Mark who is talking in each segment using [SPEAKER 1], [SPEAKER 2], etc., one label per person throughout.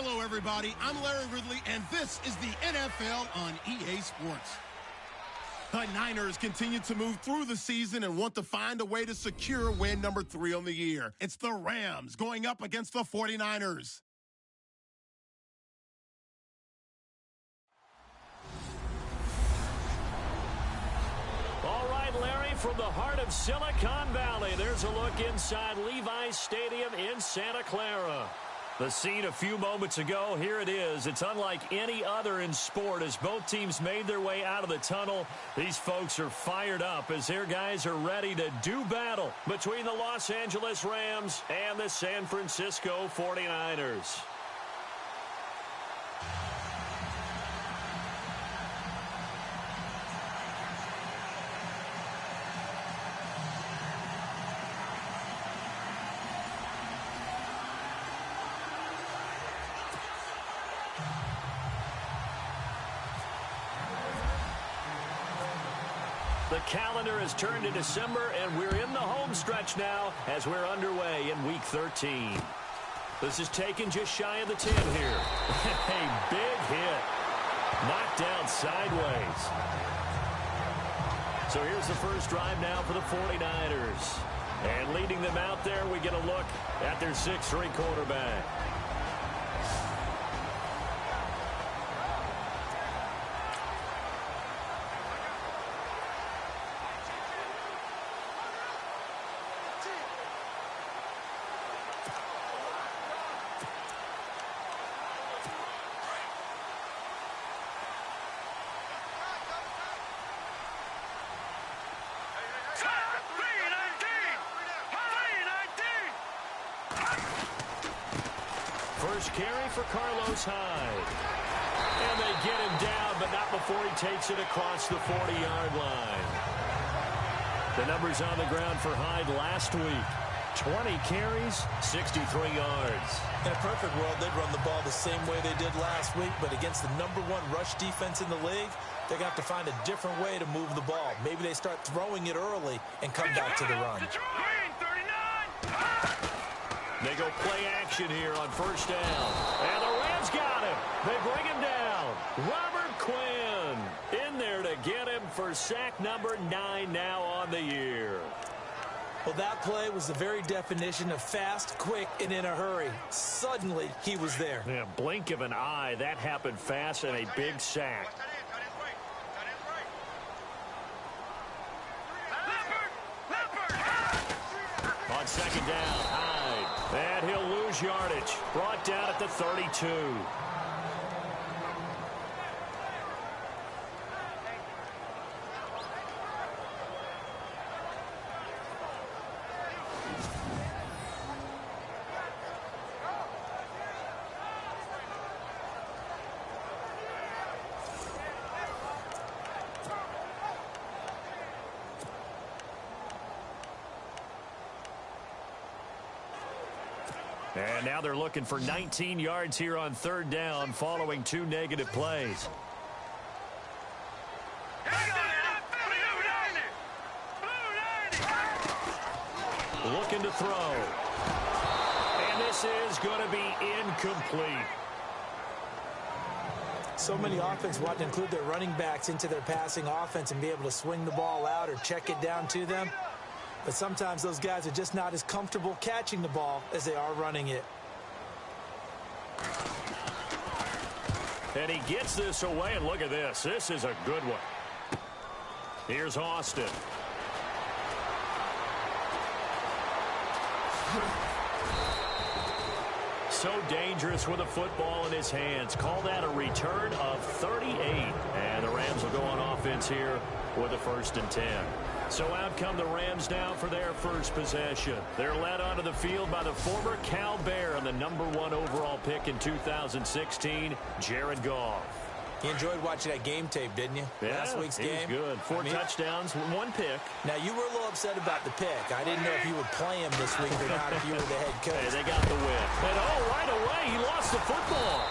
[SPEAKER 1] Hello, everybody. I'm Larry Ridley, and this is the NFL on EA Sports. The Niners continue to move through the season and want to find a way to secure win number 3 on the year. It's the Rams going up against the 49ers.
[SPEAKER 2] All right, Larry, from the heart of Silicon Valley, there's a look inside Levi's Stadium in Santa Clara. The scene a few moments ago, here it is. It's unlike any other in sport as both teams made their way out of the tunnel. These folks are fired up as their guys are ready to do battle between the Los Angeles Rams and the San Francisco 49ers. The calendar has turned to December, and we're in the home stretch now as we're underway in Week 13. This is taken just shy of the 10 here. A big hit. Knocked down sideways. So here's the first drive now for the 49ers. And leading them out there, we get a look at their 6'3" quarterback. First carry for Carlos Hyde. And they get him down, but not before he takes it across the 40-yard line. The numbers on the ground for Hyde last week. 20 carries, 63 yards.
[SPEAKER 3] In a perfect world, they'd run the ball the same way they did last week, but against the #1 rush defense in the league, they're going to have to find a different way to move the ball. Maybe they start throwing it early and come back to the run.
[SPEAKER 2] They go play action here on first down. And the Rams got him. They bring him down. Robert Quinn in there to get him for sack number 9 now on the year.
[SPEAKER 3] Well, that play was the very definition of fast, quick, and in a hurry. Suddenly, he was there.
[SPEAKER 2] Yeah, blink of an eye. That happened fast and a big sack. On second down, Hyde. And he'll lose yardage. Brought down at the 32. And now they're looking for 19 yards here on third down following 2 negative plays. Looking to throw. And this is going to be incomplete.
[SPEAKER 3] So many offenses want to include their running backs into their passing offense and be able to swing the ball out or check it down to them. But sometimes those guys are just not as comfortable catching the ball as they are running it.
[SPEAKER 2] And he gets this away, and look at this. This is a good one. Here's Austin. So dangerous with a football in his hands. Call that a return of 38. And the Rams will go on offense here with a 1st and 10. So out come the Rams now for their first possession. They're led onto the field by the former Cal Bear and the #1 overall pick in 2016, Jared Goff.
[SPEAKER 3] You enjoyed watching that game tape, didn't you?
[SPEAKER 2] Yeah,
[SPEAKER 3] Last week's
[SPEAKER 2] he
[SPEAKER 3] game.
[SPEAKER 2] was good. 4 touchdowns, 1 pick.
[SPEAKER 3] Now, you were a little upset about the pick. I didn't know if you would play him this week or not if you were the head coach.
[SPEAKER 2] Hey, they got the win. And right away, he lost the football.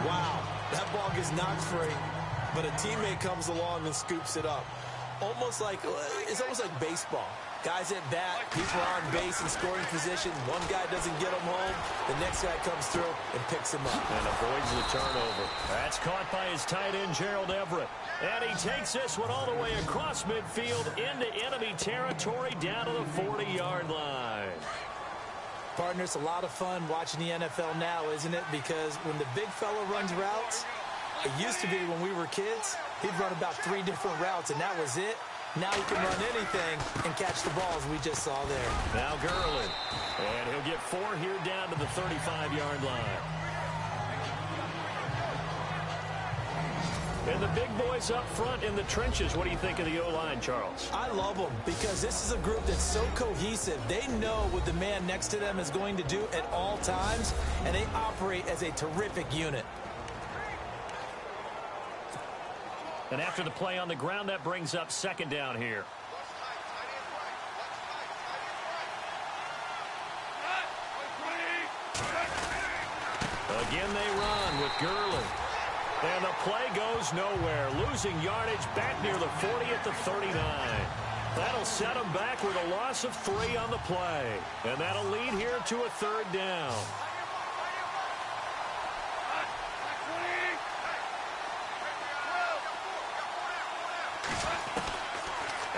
[SPEAKER 3] Wow, that ball gets knocked free, but a teammate comes along and scoops it up. It's almost like baseball. Guys at bat, people on base in scoring position. One guy doesn't get him home. The next guy comes through and picks him up.
[SPEAKER 2] And avoids the turnover. That's caught by his tight end, Gerald Everett. And he takes this one all the way across midfield into enemy territory down to the 40-yard line.
[SPEAKER 3] Partner, it's a lot of fun watching the NFL now, isn't it? Because when the big fella runs routes, it used to be when we were kids, he'd run about 3 different routes, and that was it. Now he can run anything and catch the balls we just saw there.
[SPEAKER 2] Now Gurley. And he'll get 4 here down to the 35-yard line. And the big boys up front in the trenches. What do you think of the O-line, Charles?
[SPEAKER 3] I love them because this is a group that's so cohesive. They know what the man next to them is going to do at all times, and they operate as a terrific unit.
[SPEAKER 2] And after the play on the ground, that brings up second down here. Again, they run with Gurley. And the play goes nowhere. Losing yardage back near the 40 at the 39. That'll set them back with a loss of 3 on the play. And that'll lead here to a third down.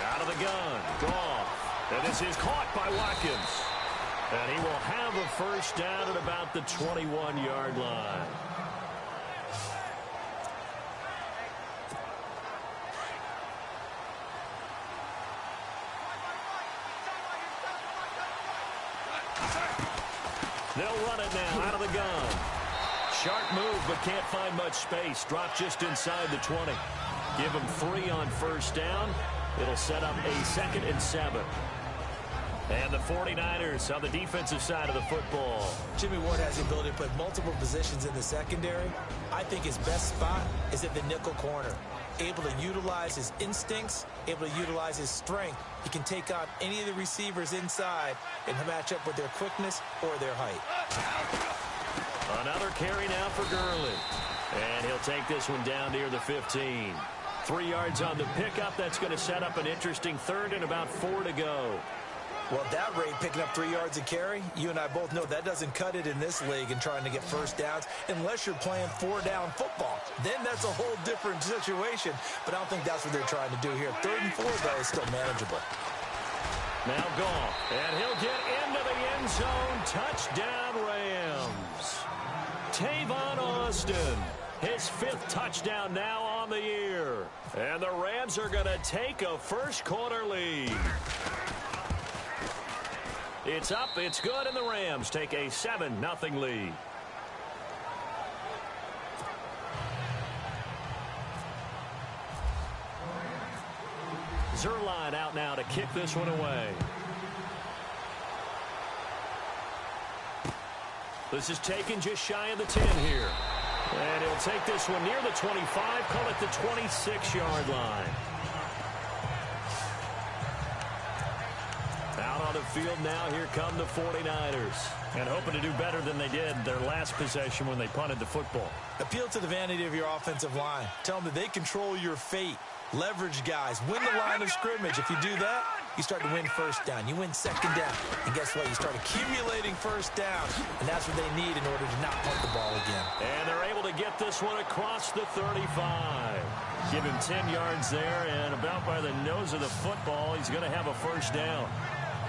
[SPEAKER 2] Out of the gun, Goff. And this is caught by Watkins. And he will have a first down at about the 21-yard line. They'll run it now out of the gun. Sharp move, but can't find much space. Drop just inside the 20. Give him 3 on first down. It'll set up a 2nd and 7. And the 49ers on the defensive side of the football.
[SPEAKER 3] Jimmy Ward has the ability to put multiple positions in the secondary. I think his best spot is at the nickel corner. Able to utilize his instincts, able to utilize his strength. He can take on any of the receivers inside and match up with their quickness or their height.
[SPEAKER 2] Another carry now for Gurley. And he'll take this one down near the 15. 3 yards on the pickup. That's going to set up an interesting third and about 4 to go.
[SPEAKER 3] Well, at that rate, picking up 3 yards a carry, you and I both know that doesn't cut it in this league and trying to get first downs unless you're playing 4-down football. Then that's a whole different situation, but I don't think that's what they're trying to do here. 3rd and 4, though, is still manageable.
[SPEAKER 2] Now Goff, and he'll get into the end zone. Touchdown, Rams. Tavon Austin, his 5th touchdown now on the year. And the Rams are going to take a first-quarter lead. It's up, it's good, and the Rams take a 7-0 lead. Zerline out now to kick this one away. This is taken just shy of the 10 here. And he'll take this one near the 25, call it the 26-yard line. Out on the field now, here come the 49ers. And hoping to do better than they did their last possession when they punted the football.
[SPEAKER 3] Appeal to the vanity of your offensive line. Tell them that they control your fate. Leverage guys. Win the line of scrimmage. If you do that, you start to win first down. You win second down. And guess what? You start accumulating first down. And that's what they need in order to not punt the ball again.
[SPEAKER 2] And they're able to get this one across the 35. Give him 10 yards there, and about by the nose of the football, he's going to have a first down.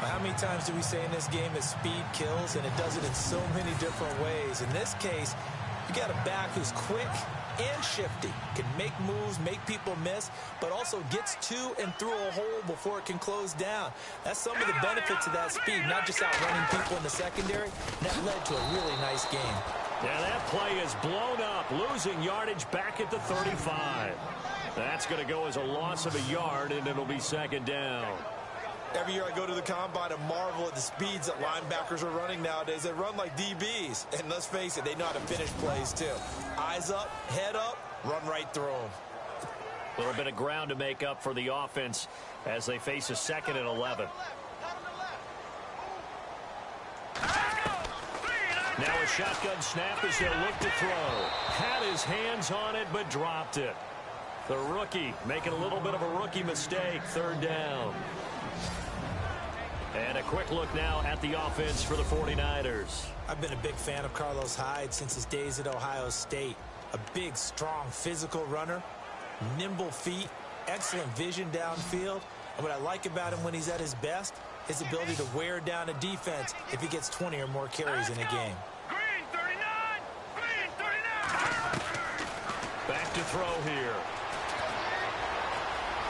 [SPEAKER 3] How many times do we say in this game that speed kills, and it does it in so many different ways? In this case, you got a back who's quick and shifty, can make moves, make people miss, but also gets to and through a hole before it can close down. That's some of the benefits of that speed, not just outrunning people in the secondary. And that led to a really nice game.
[SPEAKER 2] Yeah, that play is blown up, losing yardage back at the 35. That's going to go as a loss of a yard, and it'll be second down.
[SPEAKER 3] Every year I go to the combine and marvel at the speeds that linebackers are running nowadays. They run like DBs. And let's face it, they know how to finish plays too. Eyes up, head up, run right through them.
[SPEAKER 2] A little bit of ground to make up for the offense as they face a 2nd and 11. Now a shotgun snap as they'll look to throw. Had his hands on it, but dropped it. The rookie making a little bit of a rookie mistake. 3rd down. And a quick look now at the offense for the 49ers.
[SPEAKER 3] I've been a big fan of Carlos Hyde since his days at Ohio State. A big, strong, physical runner, nimble feet, excellent vision downfield. And what I like about him when he's at his best, his ability to wear down a defense if he gets 20 or more carries in a game.
[SPEAKER 4] Green 39! Green 39!
[SPEAKER 2] Back to throw here.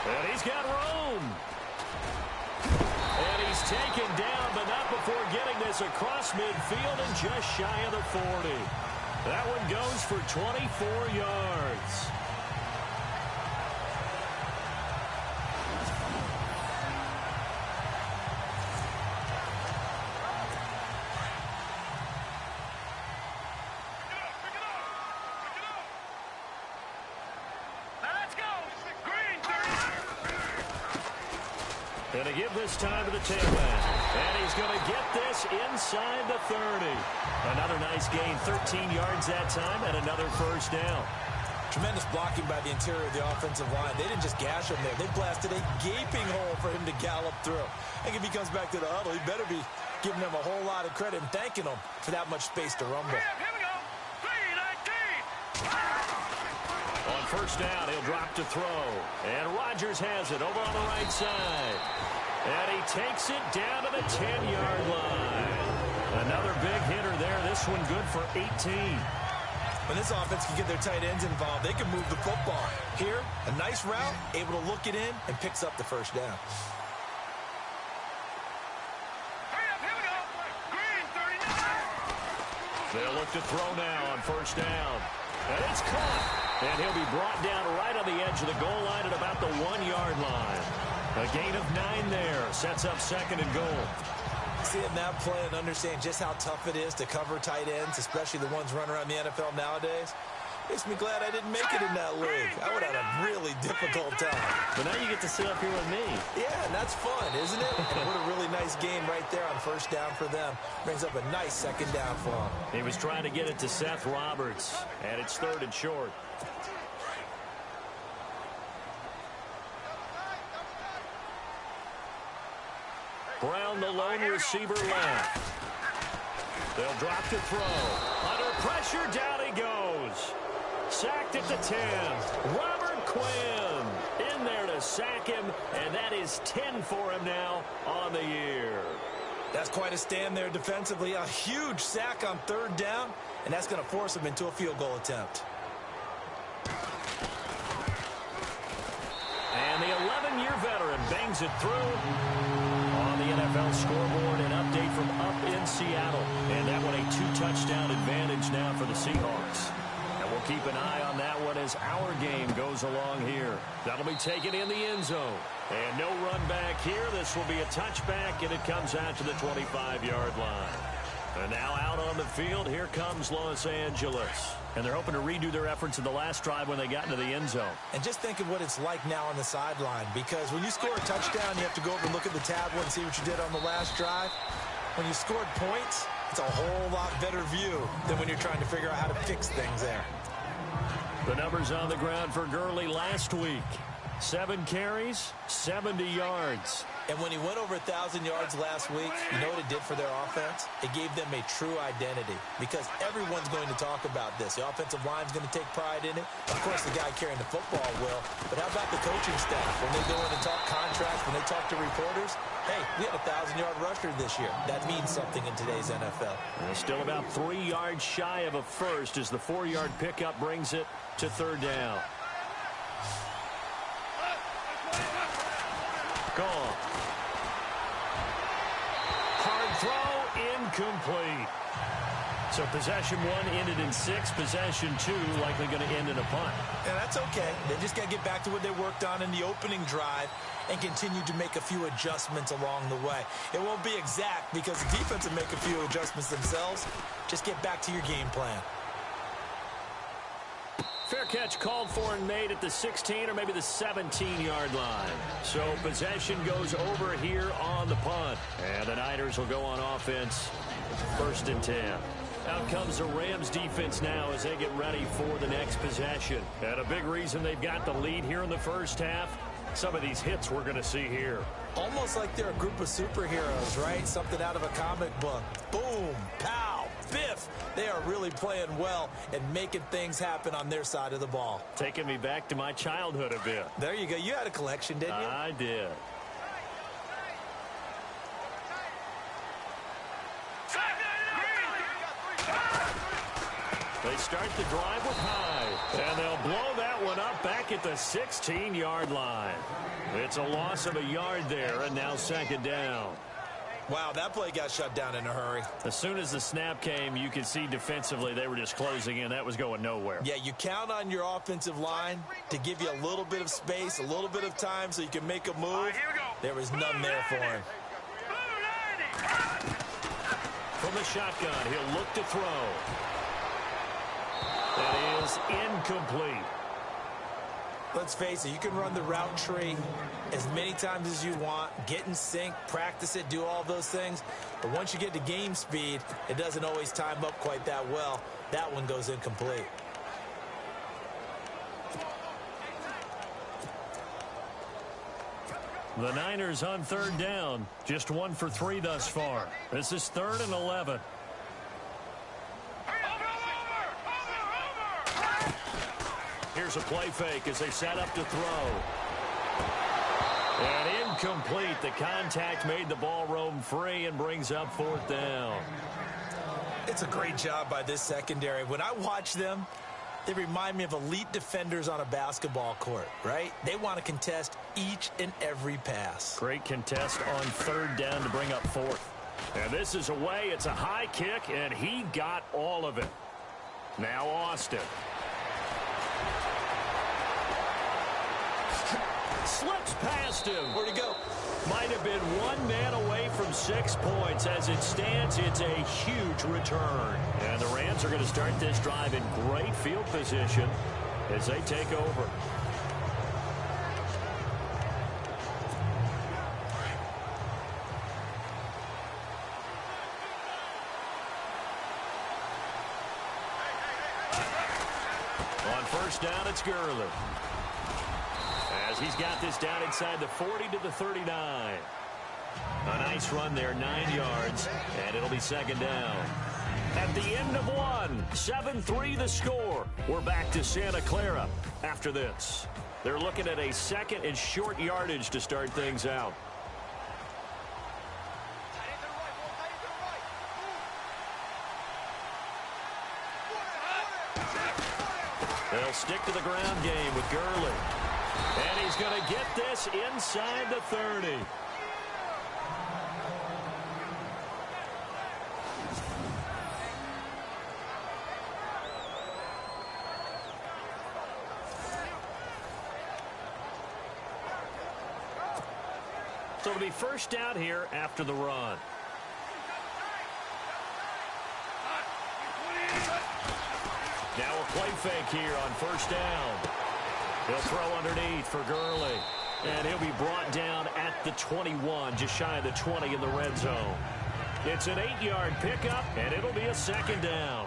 [SPEAKER 2] And he's got room. And he's taken down, but not before getting this across midfield and just shy of the 40. That one goes for 24 yards. Going to give this time to the tailback. And he's going to get this inside the 30. Another nice gain, 13 yards that time, and another first down.
[SPEAKER 3] Tremendous blocking by the interior of the offensive line. They didn't just gash him there. They blasted a gaping hole for him to gallop through. I think if he comes back to the huddle, he better be giving them a whole lot of credit and thanking them for that much space to rumble.
[SPEAKER 4] Here we go. 3-19.
[SPEAKER 2] On first down, he'll drop to throw. And Rodgers has it over on the right side. And he takes it down to the 10-yard line. Another big hitter there. This one good for 18.
[SPEAKER 3] When this offense can get their tight ends involved, they can move the football. Here, a nice route, able to look it in, and picks up the first down.
[SPEAKER 4] Hurry up, here we go. Green 39.
[SPEAKER 2] They'll look to throw now on first down. And it's caught. And he'll be brought down right on the edge of the goal line at about the 1-yard line. A gain of 9 there. Sets up second and goal.
[SPEAKER 3] Seeing that play and understand just how tough it is to cover tight ends, especially the ones running around the NFL nowadays, makes me glad I didn't make it in that league. I would have had a really difficult time.
[SPEAKER 2] But now you get to sit up here with me.
[SPEAKER 3] Yeah, and that's fun, isn't it? And what a really nice game right there on first down for them. Brings up a nice second down for them.
[SPEAKER 2] He was trying to get it to Seth Roberts, and it's third and short. Brown, the lone receiver left. They'll drop to throw. Under pressure, down he goes. Sacked at the 10. Robert Quinn in there to sack him, and that is 10 for him now on the year.
[SPEAKER 3] That's quite a stand there defensively. A huge sack on third down, and that's going to force him into a field goal attempt.
[SPEAKER 2] And the 11-year veteran bangs it through. On the NFL scoreboard, an update from up in Seattle. And that one a 2-touchdown advantage now for the Seahawks. And we'll keep an eye on that one as our game goes along here. That'll be taken in the end zone. And no run back here. This will be a touchback, and it comes out to the 25-yard line. And now out on the field, here comes Los Angeles. And they're hoping to redo their efforts in the last drive when they got into the end zone.
[SPEAKER 3] And just think of what it's like now on the sideline, because when you score a touchdown, you have to go over and look at the tablet and see what you did on the last drive. When you scored points, it's a whole lot better view than when you're trying to figure out how to fix things there.
[SPEAKER 2] The numbers on the ground for Gurley last week. 7 carries, 70 yards.
[SPEAKER 3] And when he went over 1,000 yards last week, you know what it did for their offense? It gave them a true identity, because everyone's going to talk about this. The offensive line's going to take pride in it. Of course, the guy carrying the football will. But how about the coaching staff? When they go in and talk contracts, when they talk to reporters, hey, we had a 1,000-yard rusher this year. That means something in today's NFL.
[SPEAKER 2] And still about 3 yards shy of a first as the 4-yard pickup brings it to third down. Gone. Hard throw, incomplete. So possession 1 ended in 6. Possession 2 likely going to end in a punt.
[SPEAKER 3] Yeah, that's okay. They just got to get back to what they worked on in the opening drive and continue to make a few adjustments along the way. It won't be exact because the defense will make a few adjustments themselves. Just get back to your game plan.
[SPEAKER 2] Fair catch called for and made at the 16 or maybe the 17-yard line. So possession goes over here on the punt. And the Niners will go on offense. 1st and 10. Out comes the Rams defense now as they get ready for the next possession. And a big reason they've got the lead here in the first half, some of these hits we're going to see here.
[SPEAKER 3] Almost like they're a group of superheroes, right? Something out of a comic book. Boom, pow, biff. They are really playing well and making things happen on their side of the ball.
[SPEAKER 2] Taking me back to my childhood a bit.
[SPEAKER 3] There you go. You had a collection, didn't you?
[SPEAKER 2] I did. They start the drive with Hyde, and they'll blow that one up back at the 16-yard line. It's a loss of a yard there, and now second down.
[SPEAKER 3] Wow, that play got shut down in a hurry.
[SPEAKER 2] As soon as the snap came, you could see defensively they were just closing in. That was going nowhere.
[SPEAKER 3] Yeah, you count on your offensive line to give you a little bit of space, a little bit of time so you can make a move. There was none there for him.
[SPEAKER 2] From the shotgun, he'll look to throw. That is incomplete.
[SPEAKER 3] Let's face it, you can run the route tree as many times as you want, get in sync, practice it, do all those things. But once you get to game speed, it doesn't always time up quite that well. That one goes incomplete.
[SPEAKER 2] The Niners on third down. Just 1 for 3 thus far. This is 3rd and 11. Here's a play fake as they set up to throw. And incomplete. The contact made the ball roam free and brings up 4th down.
[SPEAKER 3] It's a great job by this secondary. When I watch them, they remind me of elite defenders on a basketball court, right? They want to contest each and every pass.
[SPEAKER 2] Great contest on 3rd down to bring up 4th. And this is away. It's a high kick, and he got all of it. Now Austin. Slips past him.
[SPEAKER 3] Where'd he go?
[SPEAKER 2] Might have been one man away from 6 points. As it stands, it's a huge return. And the Rams are going to start this drive in great field position as they take over. On 1st down, it's Gurley. As he's got this down inside the 40 to the 39. A nice run there, 9 yards, and it'll be 2nd down. At the end of 1, 7-3 the score. We're back to Santa Clara after this. They're looking at a 2nd and short yardage to start things out. They'll stick to the ground game with Gurley. And he's going to get this inside the 30. So it'll be 1st down here after the run. Now a play fake here on 1st down. He'll throw underneath for Gurley. And he'll be brought down at the 21, just shy of the 20 in the red zone. It's an 8-yard pickup, and it'll be a 2nd down.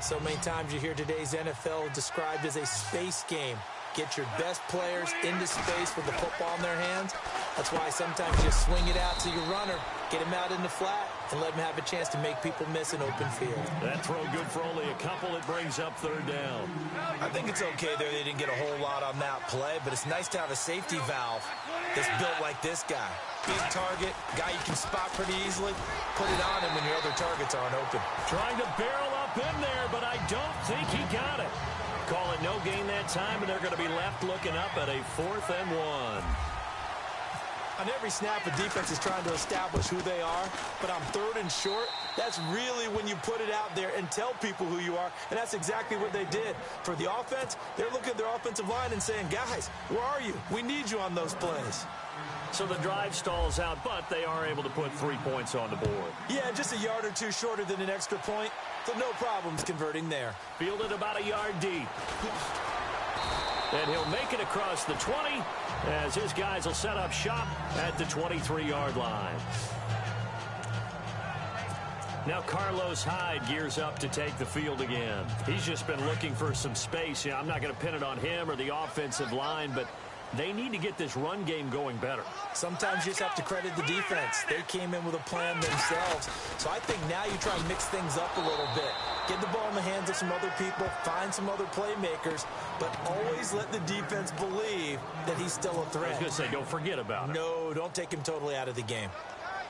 [SPEAKER 3] So many times you hear today's NFL described as a space game. Get your best players into space with the football in their hands. That's why sometimes you swing it out to your runner, get him out in the flat, and let him have a chance to make people miss an open field.
[SPEAKER 2] That throw good for only a couple. It brings up 3rd down.
[SPEAKER 3] I think it's okay there. They didn't get a whole lot on that play, but it's nice to have a safety valve that's built like this guy. Big target, guy you can spot pretty easily. Put it on him when your other targets aren't open.
[SPEAKER 2] Trying to barrel up in there, but I don't think he got it. Call it no gain that time, and they're going to be left looking up at a 4th and 1.
[SPEAKER 3] On every snap, a defense is trying to establish who they are, but on 3rd and short, that's really when you put it out there and tell people who you are, and that's exactly what they did. For the offense, they're looking at their offensive line and saying, guys, where are you? We need you on those plays.
[SPEAKER 2] So the drive stalls out, but they are able to put 3 points on the board.
[SPEAKER 3] Yeah, just a yard or two shorter than an extra point, so no problems converting there.
[SPEAKER 2] Fielded about a yard deep. And he'll make it across the 20 as his guys will set up shop at the 23-yard line. Now Carlos Hyde gears up to take the field again. He's just been looking for some space. I'm not going to pin it on him or the offensive line, but They need to get this run game going better.
[SPEAKER 3] Sometimes you just have to credit the defense. They came in with a plan themselves. So I think now you try and mix things up a little bit. Get the ball in the hands of some other people, find some other playmakers, but always let the defense believe that he's still a threat.
[SPEAKER 2] I was going to say, don't forget about it.
[SPEAKER 3] No, don't take him totally out of the game.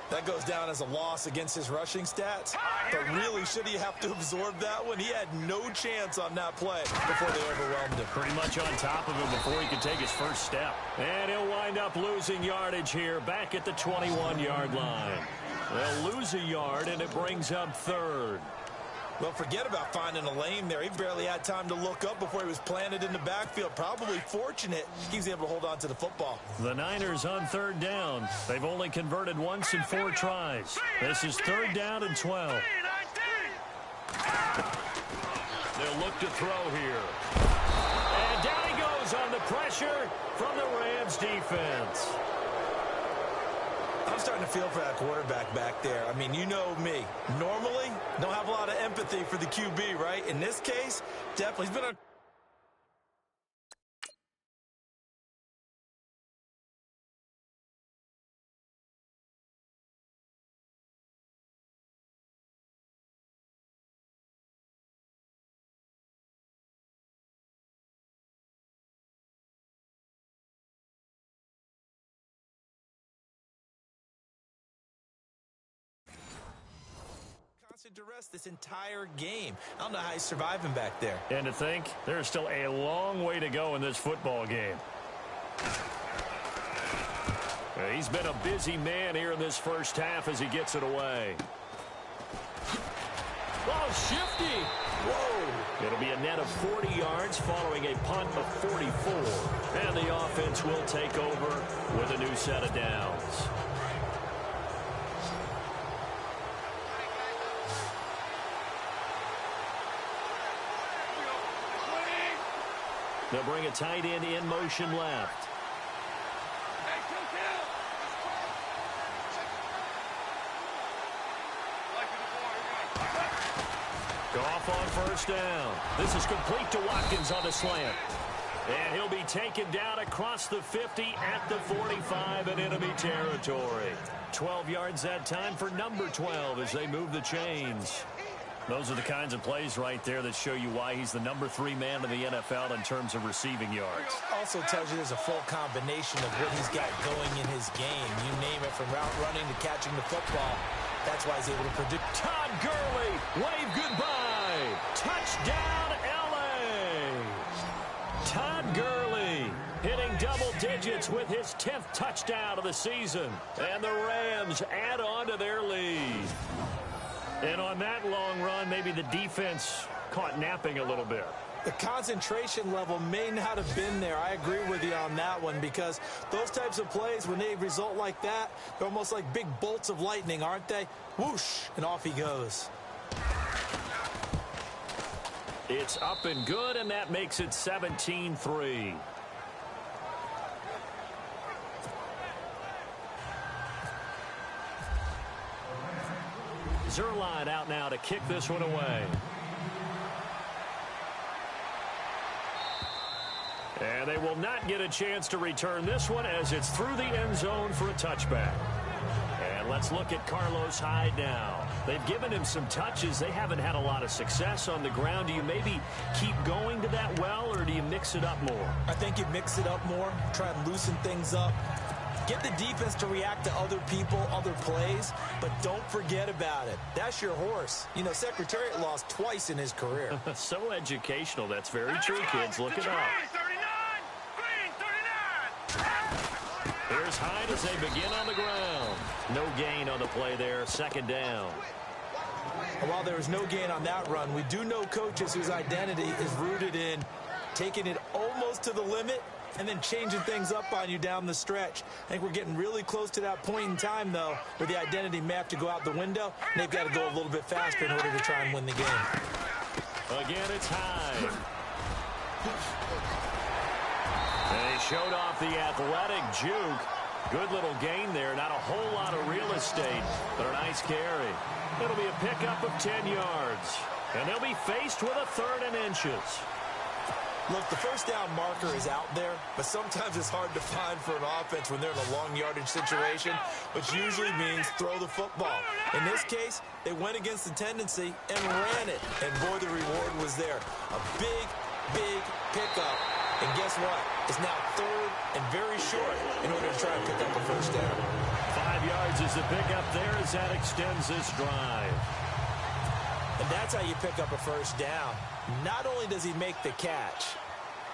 [SPEAKER 3] That goes down as a loss against his rushing stats. But really, should he have to absorb that one? He had no chance on that play before they overwhelmed him.
[SPEAKER 2] Pretty much on top of him before he could take his first step. And he'll wind up losing yardage here back at the 21-yard line. They'll lose a yard, and it brings up third.
[SPEAKER 3] Well, forget about finding a lane there. He barely had time to look up before he was planted in the backfield. Probably fortunate he was able to hold on to the football.
[SPEAKER 2] The Niners on third down. They've only converted once in 4 tries. This is third down and 12. They'll look to throw here. And down he goes on the pressure from the Rams defense.
[SPEAKER 3] I'm starting to feel for that quarterback back there. I mean, you know me. Normally, don't have a lot of empathy for the QB, right? In this case, definitely. He's been on. To rest this entire game. I don't know how he's surviving back there.
[SPEAKER 2] And to think, there's still a long way to go in this football game. He's been a busy man here in this first half as he gets it away. Oh, shifty. Whoa. It'll be a net of 40 yards following a punt of 44. And the offense will take over with a new set of downs. They'll bring a tight end in motion left. Goff on first down. This is complete to Watkins on the slant. And he'll be taken down across the 50 at the 45 in enemy territory. 12 yards that time for number 12 as they move the chains. Those are the kinds of plays right there that show you why he's the number 3 man in the NFL in terms of receiving yards.
[SPEAKER 3] Also tells you there's a full combination of what he's got going in his game. You name it, from route running to catching the football. That's why he's able to predict.
[SPEAKER 2] Todd Gurley, wave goodbye. Touchdown, L.A. Todd Gurley hitting double digits with his 10th touchdown of the season. And the Rams add on to their lead. And on that long run, maybe the defense caught napping a little bit.
[SPEAKER 3] The concentration level may not have been there. I agree with you on that one, because those types of plays, when they result like that, they're almost like big bolts of lightning, aren't they? Whoosh, and off he goes.
[SPEAKER 2] It's up and good, and that makes it 17-3. Zerline out now to kick this one away. And they will not get a chance to return this one as it's through the end zone for a touchback. And let's look at Carlos Hyde now. They've given him some touches. They haven't had a lot of success on the ground. Do you maybe keep going to that well, or do you mix it up more?
[SPEAKER 3] I think you mix it up more, try and loosen things up. Get the defense to react to other people, other plays, but don't forget about it. That's your horse. You know, Secretariat lost twice in his career.
[SPEAKER 2] So educational. That's very true, kids. Look it up. Here's Hyde as they begin on the ground. No gain on the play there. Second down.
[SPEAKER 3] And while there was no gain on that run, we do know coaches whose identity is rooted in taking it almost to the limit and then changing things up on you down the stretch. I think we're getting really close to that point in time, though, where the identity may have to go out the window, and they've got to go a little bit faster in order to try and win the game.
[SPEAKER 2] Again, it's Hyde. And he showed off the athletic juke. Good little gain there. Not a whole lot of real estate, but a nice carry. It'll be a pickup of 10 yards. And they'll be faced with a 3rd and inches.
[SPEAKER 3] Look, the first down marker is out there, but sometimes it's hard to find for an offense when they're in a long yardage situation, which usually means throw the football. In this case, they went against the tendency and ran it, and boy, the reward was there. A big, big pickup, and guess what? It's now third and very short in order to try and pick up a first down.
[SPEAKER 2] 5 yards is the pickup there as that extends this drive.
[SPEAKER 3] And that's how you pick up a first down. Not only does he make the catch,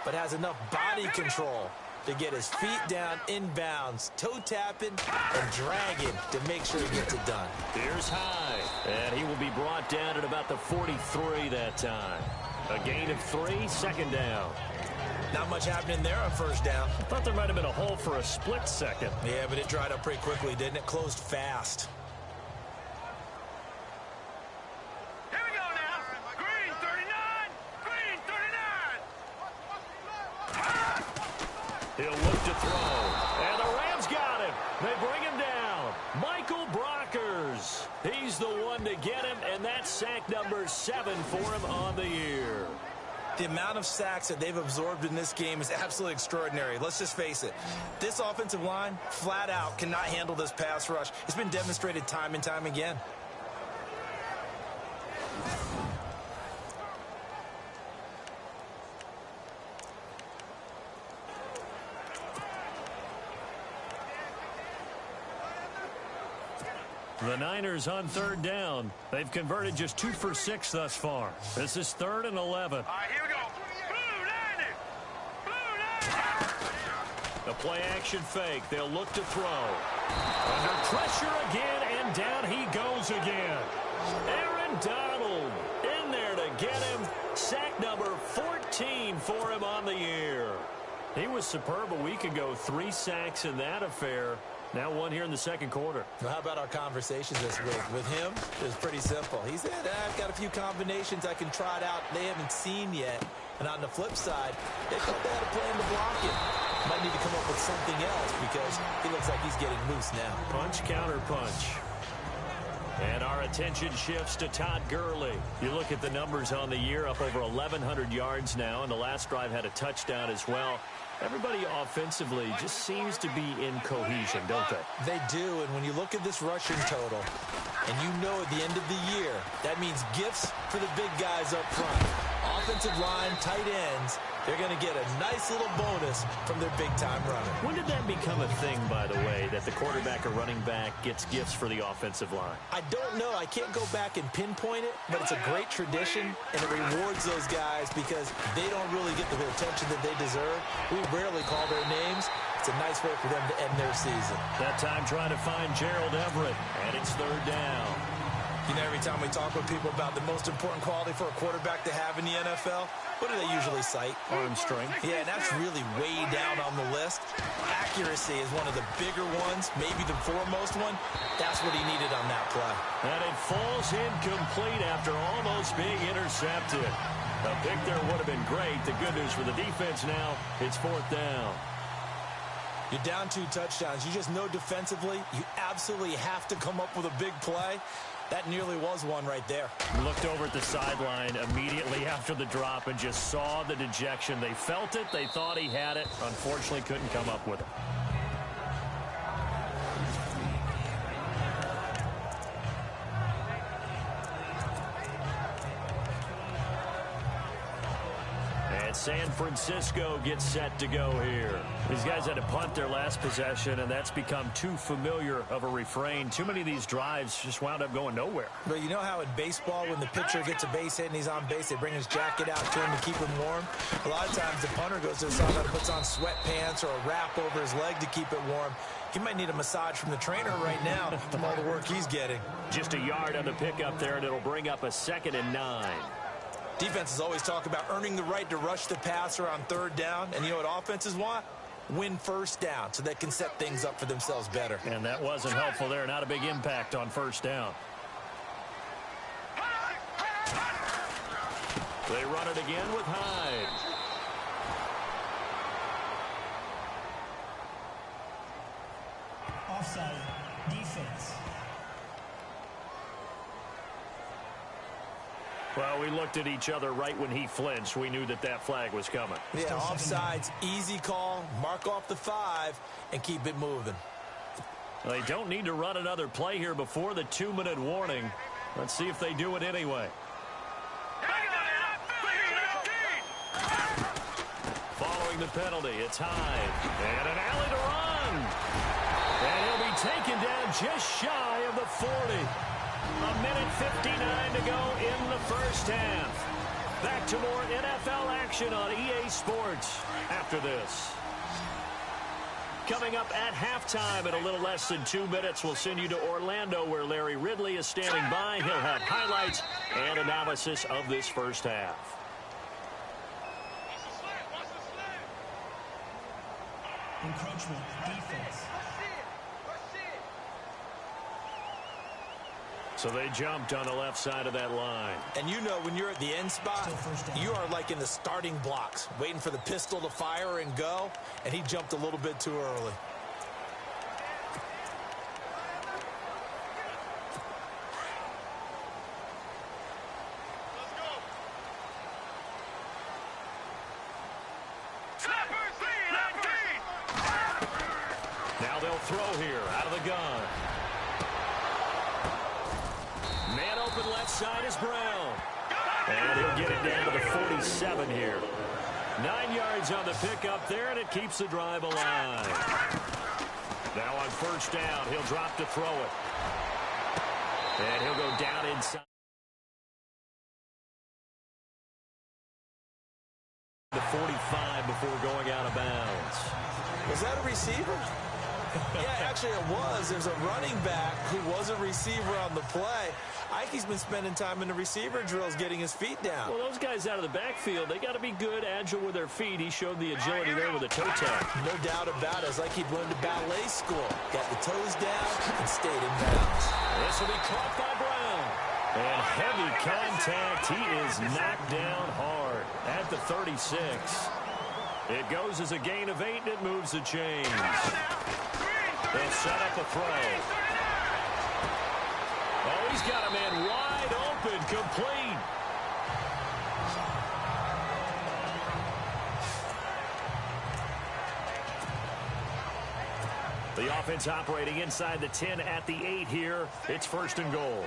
[SPEAKER 3] but has enough body control to get his feet down inbounds, toe tapping and dragging to make sure he gets it done.
[SPEAKER 2] Here's High, and he will be brought down at about the 43 that time. A gain of 3, second down.
[SPEAKER 3] Not much happening there on first down.
[SPEAKER 2] Thought there might have been a hole for a split second.
[SPEAKER 3] Yeah, but it dried up pretty quickly, didn't it? Closed fast.
[SPEAKER 4] Here we go now. Green 39. Green 39.
[SPEAKER 2] He'll look to throw. And the Rams got him. They bring him down. Michael Brockers. He's the one to get him, and that's sack number 7 for him on the year.
[SPEAKER 3] The amount of sacks that they've absorbed in this game is absolutely extraordinary. Let's just face it. This offensive line, flat out, cannot handle this pass rush. It's been demonstrated time and time again.
[SPEAKER 2] The Niners on third down. They've converted just 2 for 6 thus far. This is 3rd and 11.
[SPEAKER 4] All right, here we go. Blue Niners. Blue Niners.
[SPEAKER 2] A play action fake. They'll look to throw. Under pressure again, and down he goes again. Aaron Donald in there to get him. Sack number 14 for him on the year. He was superb a week ago. 3 sacks in that affair. Now 1 here in the second quarter.
[SPEAKER 3] Well, how about our conversations this week? With him, it was pretty simple. He said, I've got a few combinations I can try it out they haven't seen yet. And on the flip side, they thought they had a plan to block him. Might need to come up with something else because he looks like he's getting loose now.
[SPEAKER 2] Punch, counter punch. And our attention shifts to Todd Gurley. You look at the numbers on the year, up over 1,100 yards now, and the last drive had a touchdown as well. Everybody offensively just seems to be in cohesion, don't they?
[SPEAKER 3] They do, and when you look at this rushing total, and you know at the end of the year, that means gifts for the big guys up front. Offensive line, tight ends, they're going to get a nice little bonus from their big-time runner.
[SPEAKER 2] When did that become a thing, by the way, that the quarterback or running back gets gifts for the offensive line?
[SPEAKER 3] I don't know. I can't go back and pinpoint it, but it's a great tradition, and it rewards those guys because they don't really get the attention that they deserve. We rarely call their names. It's a nice way for them to end their season.
[SPEAKER 2] That time trying to find Gerald Everett, and it's 3rd down.
[SPEAKER 3] You know, every time we talk with people about the most important quality for a quarterback to have in the NFL, what do they usually cite?
[SPEAKER 2] Arm strength.
[SPEAKER 3] Yeah, and that's really way down on the list. Accuracy is one of the bigger ones, maybe the foremost one. That's what he needed on that play.
[SPEAKER 2] And it falls incomplete after almost being intercepted. A pick there would have been great. The good news for the defense now, it's 4th down.
[SPEAKER 3] You're down 2 touchdowns. You just know defensively you absolutely have to come up with a big play. That nearly was one right there.
[SPEAKER 2] Looked over at the sideline immediately after the drop and just saw the dejection. They felt it. They thought he had it. Unfortunately, couldn't come up with it. And San Francisco gets set to go here. These guys had to punt their last possession, and that's become too familiar of a refrain. Too many of these drives just wound up going nowhere.
[SPEAKER 3] But you know how in baseball, when the pitcher gets a base hit and he's on base, they bring his jacket out to him to keep him warm? A lot of times the punter goes to the sideline, puts on sweatpants or a wrap over his leg to keep it warm. He might need a massage from the trainer right now from all the work he's getting.
[SPEAKER 2] Just a yard on the pickup there, and it'll bring up a 2nd and 9.
[SPEAKER 3] Defenses always talk about earning the right to rush the passer on 3rd down. And you know what offenses want? Win first down so they can set things up for themselves better.
[SPEAKER 2] And that wasn't helpful there. Not a big impact on 1st down. They run it again with Hyde.
[SPEAKER 5] Offside. Defense.
[SPEAKER 2] Well, we looked at each other right when he flinched. We knew that that flag was coming.
[SPEAKER 3] Yeah, offsides, easy call, mark off the 5, and keep it moving.
[SPEAKER 2] They don't need to run another play here before the 2-minute warning. Let's see if they do it anyway. Following the penalty, it's Hyde. And an alley to run. And he'll be taken down just shy of the 40. A minute 59 to go in the first half. Back to more NFL action on EA Sports after this. Coming up at halftime in a little less than 2 minutes, we'll send you to Orlando where Larry Ridley is standing by. He'll have highlights and analysis of this first half.
[SPEAKER 5] Encroachment, defense.
[SPEAKER 2] So they jumped on the left side of that line.
[SPEAKER 3] And you know when you're at the end spot, you are like in the starting blocks, waiting for the pistol to fire and go, and he jumped a little bit too early.
[SPEAKER 2] Now they'll throw here out of the gun. Man open left side is Brown. And he'll get it down to the 47 here. 9 yards on the pickup there, and it keeps the drive alive. Now on first down, he'll drop to throw it. And he'll go down inside. The 45 before going out of bounds.
[SPEAKER 3] Was that a receiver? Yeah, actually it was. There's a running back who was a receiver on the play. Ike's been spending time in the receiver drills getting his feet down.
[SPEAKER 2] Well, those guys out of the backfield, they got to be good, agile with their feet. He showed the agility there with a toe tap.
[SPEAKER 3] No doubt about it. It's like he'd learned to ballet school. Got the toes down and stayed in bounds.
[SPEAKER 2] This will be caught by Brown. And heavy contact. He is knocked down hard at the 36. It goes as a gain of 8, and it moves the chains. They'll set up a throw. Oh, he's got a man wide open, complete. The offense operating inside the 10 at the 8 here. It's first and goal.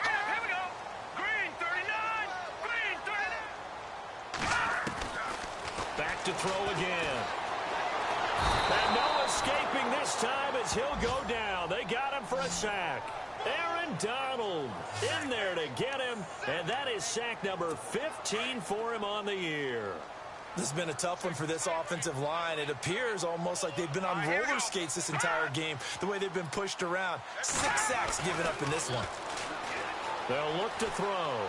[SPEAKER 4] Here we go. Green 39. Green 39.
[SPEAKER 2] Back to throw again. And no escaping this time as he'll go down. They got him for a sack. Aaron Donald in there to get him, and that is sack number 15 for him on the year.
[SPEAKER 3] This has been a tough one for this offensive line. It appears almost like they've been on roller skates this entire game, the way they've been pushed around. 6 sacks given up in this one.
[SPEAKER 2] They'll look to throw.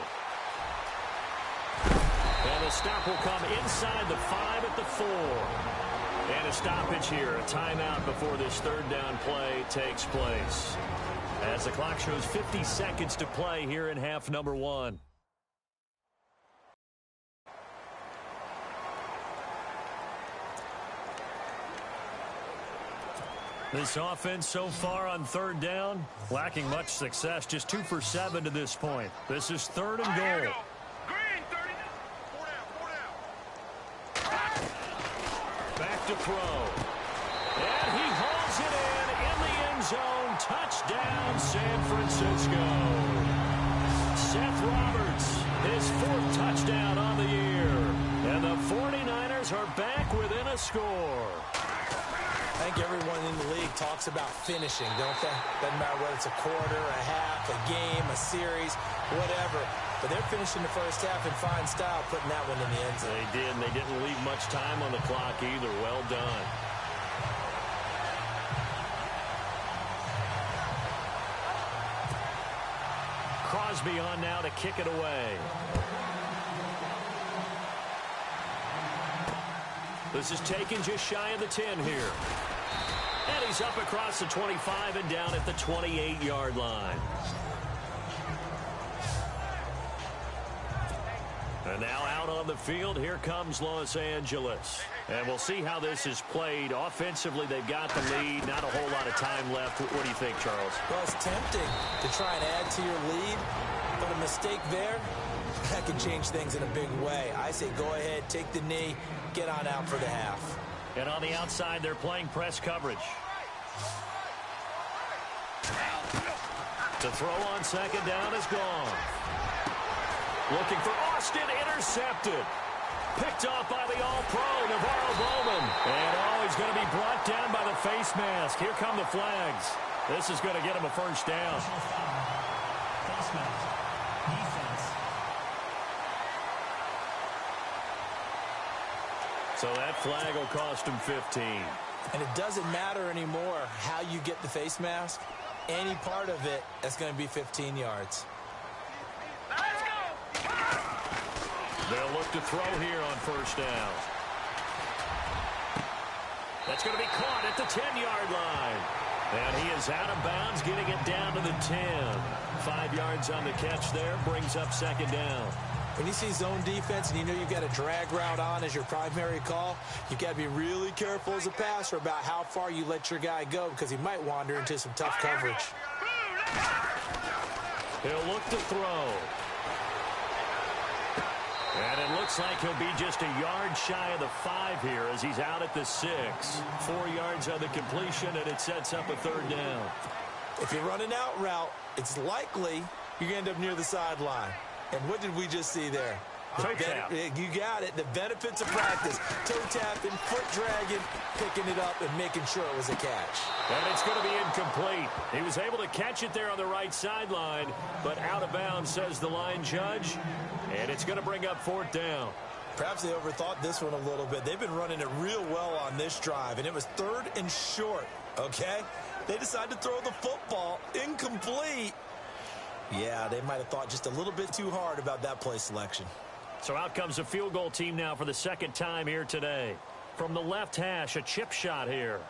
[SPEAKER 2] And the stop will come inside the 5 at the 4. And a stoppage here, a timeout before this third down play takes place. As the clock shows 50 seconds to play here in half number 1. This offense so far on third down, lacking much success, just 2 for 7 to this point. This is third and goal.
[SPEAKER 4] Green 39. 4 down.
[SPEAKER 2] Back to throw. And he hauls it in the end zone. Touchdown, San Francisco. Seth Roberts, his 4th touchdown on the year. And the 49ers are back within a score.
[SPEAKER 3] I think everyone in the league talks about finishing, don't they? Doesn't matter whether it's a quarter, a half, a game, a series, whatever. But they're finishing the first half in fine style, putting that one in the end zone.
[SPEAKER 2] They did, and they didn't leave much time on the clock either. Well done. Crosby on now to kick it away. This is taken just shy of the 10 here. And he's up across the 25 and down at the 28-yard line. And now out on the field, here comes Los Angeles. And we'll see how this is played. Offensively, they've got the lead. Not a whole lot of time left. What do you think, Charles?
[SPEAKER 3] Well, it's tempting to try and add to your lead, but a mistake there, that can change things in a big way. I say go ahead, take the knee, get on out for the half.
[SPEAKER 2] And on the outside, they're playing press coverage. To throw on second down is gone. Looking for Austin, intercepted. Picked off by the All-Pro, Navarro Bowman. And, he's going to be brought down by the face mask. Here come the flags. This is going to get him a first down.
[SPEAKER 5] Face mask. Defense.
[SPEAKER 2] So that flag will cost him 15.
[SPEAKER 3] And it doesn't matter anymore how you get the face mask. Any part of it, that's going to be 15 yards.
[SPEAKER 4] Let's go!
[SPEAKER 2] They'll look to throw here on first down. That's going to be caught at the 10-yard line. And he is out of bounds, getting it down to the 10. 5 yards on the catch there, brings up second down.
[SPEAKER 3] When you see zone defense and you know you've got a drag route on as your primary call, you've got to be really careful as a passer about how far you let your guy go because he might wander into some tough coverage.
[SPEAKER 2] He'll look to throw. And it looks like he'll be just a yard shy of the 5 here as he's out at the 6. 4 yards on the completion, and it sets up a third down.
[SPEAKER 3] If you're running out route, it's likely you're going to end up near the sideline. And what did we just see there?
[SPEAKER 2] Toe tap.
[SPEAKER 3] You got it. The benefits of practice. Toe tapping, foot dragging, picking it up, and making sure it was a catch.
[SPEAKER 2] And it's going to be incomplete. He was able to catch it there on the right sideline, but out of bounds, says the line judge. And it's going to bring up fourth down.
[SPEAKER 3] Perhaps they overthought this one a little bit. They've been running it real well on this drive, and it was third and short, okay? They decided to throw the football incomplete. Yeah, they might have thought just a little bit too hard about that play selection.
[SPEAKER 2] So out comes a field goal team now for the second time here today. From the left hash, a chip shot here.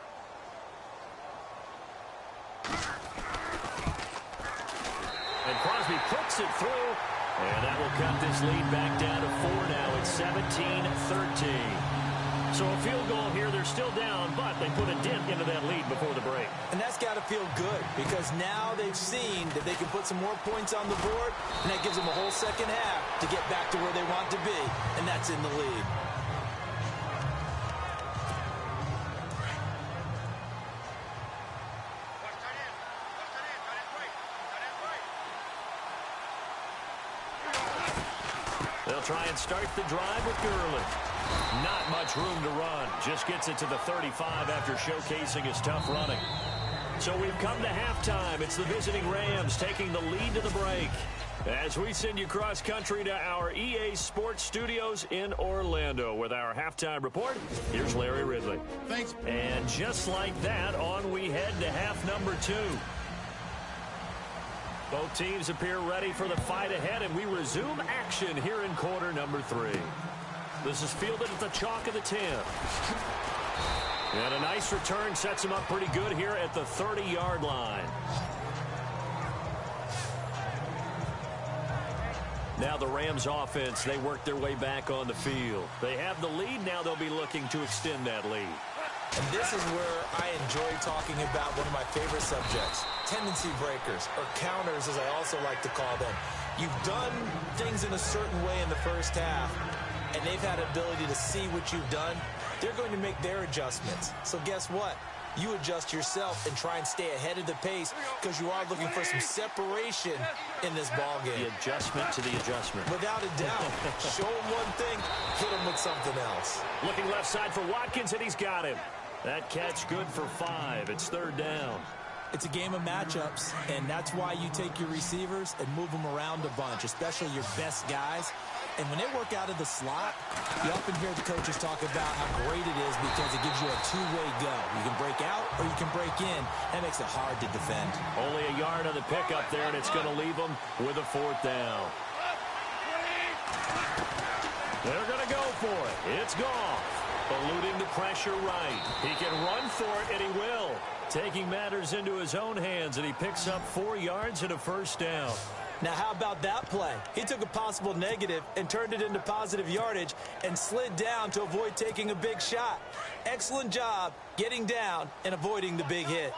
[SPEAKER 2] And Crosby puts it through. And that will cut this lead back down to 4 now. It's 17-13. So a field goal here, they're still down, but they put a dent into that lead before the break.
[SPEAKER 3] And that's got to feel good because now they've seen that they can put some more points on the board, and that gives them a whole second half to get back to where they want to be, and that's in the lead.
[SPEAKER 2] They'll try and start the drive with Gurley. Not much room to run. Just gets it to the 35 after showcasing his tough running. So we've come to halftime. It's the visiting Rams taking the lead to the break. As we send you cross country to our EA Sports Studios in Orlando with our halftime report, here's Larry Ridley.
[SPEAKER 1] Thanks.
[SPEAKER 2] And just like that, on we head to half number 2. Both teams appear ready for the fight ahead, and we resume action here in quarter number 3. This is fielded at the chalk of the 10. And a nice return sets him up pretty good here at the 30-yard line. Now the Rams offense, they work their way back on the field. They have the lead. Now they'll be looking to extend that lead.
[SPEAKER 3] And this is where I enjoy talking about one of my favorite subjects, tendency breakers, or counters as I also like to call them. You've done things in a certain way in the first half, and they've had ability to see what you've done. They're going to make their adjustments. So guess what? You adjust yourself and try and stay ahead of the pace because you are looking for some separation in this ball game.
[SPEAKER 2] The adjustment to the adjustment.
[SPEAKER 3] Without a doubt. Show them one thing, hit them with something else.
[SPEAKER 2] Looking left side for Watkins, and he's got him. That catch good for 5. It's third down.
[SPEAKER 3] It's a game of matchups, and that's why you take your receivers and move them around a bunch, especially your best guys. And when they work out of the slot, you often hear the coaches talk about how great it is because it gives you a two-way go. You can break out or you can break in. That makes it hard to defend.
[SPEAKER 2] Only a yard on the pickup there, and it's going to leave them with a fourth down. They're going to go for it. It's Goff. Eluding the pressure right. He can run for it, and he will. Taking matters into his own hands, and he picks up 4 yards and a first down.
[SPEAKER 3] Now, how about that play? He took a possible negative and turned it into positive yardage and slid down to avoid taking a big shot. Excellent job getting down and avoiding the big hit.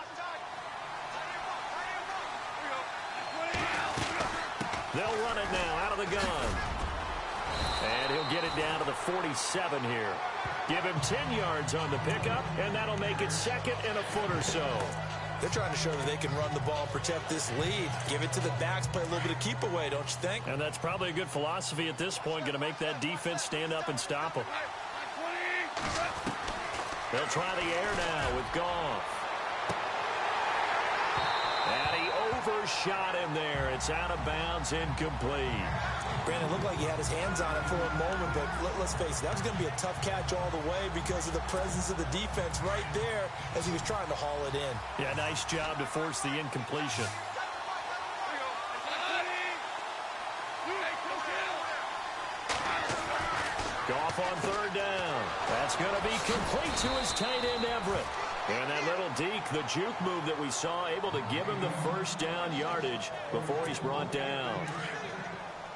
[SPEAKER 2] They'll run it now out of the gun. And he'll get it down to the 47 here. Give him 10 yards on the pickup, and that'll make it second and a foot or so.
[SPEAKER 3] They're trying to show that they can run the ball and protect this lead. Give it to the backs, play a little bit of keep away, don't you think?
[SPEAKER 2] And that's probably a good philosophy at this point, going to make that defense stand up and stop them. They'll try the air now with Goff. And he overshot him there. It's out of bounds, incomplete.
[SPEAKER 3] Brandon, looked like he had his hands on it for a moment, but let's face it, that was going to be a tough catch all the way because of the presence of the defense right there as he was trying to haul it in.
[SPEAKER 2] Yeah, nice job to force the incompletion. Goff on third down. That's going to be complete to his tight end, Everett. And that little deke, the juke move that we saw, able to give him the first down yardage before he's brought down.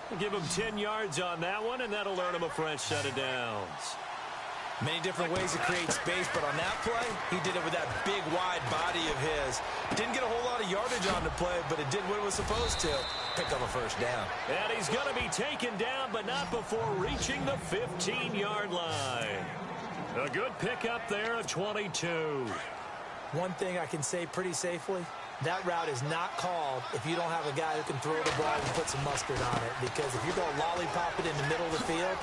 [SPEAKER 2] We'll give him 10 yards on that one, and that'll earn him a fresh set of downs.
[SPEAKER 3] Many different ways to create space, but on that play, he did it with that big, wide body of his. Didn't get a whole lot of yardage on the play, but it did what it was supposed to. Pick up a first down.
[SPEAKER 2] And he's going to be taken down, but not before reaching the 15-yard line. A good pickup there at 22.
[SPEAKER 3] One thing I can say pretty safely, that route is not called if you don't have a guy who can throw the ball and put some mustard on it. Because if you're going to lollipop it in the middle of the field,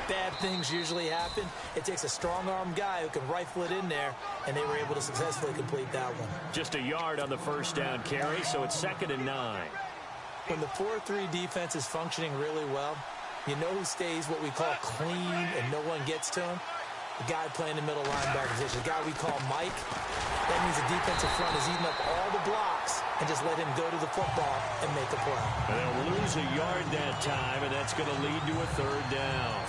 [SPEAKER 3] bad things usually happen. It takes a strong-arm guy who can rifle it in there, and they were able to successfully complete that one.
[SPEAKER 2] Just a yard on the first down carry, so it's 2nd and 9.
[SPEAKER 3] When the 4-3 defense is functioning really well, you know who stays what we call clean and no one gets to him? The guy playing the middle linebacker position, the guy we call Mike. That means the defensive front is eating up all the blocks and just let him go to the football and make a play.
[SPEAKER 2] And they'll lose a yard that time, and that's going to lead to a third down.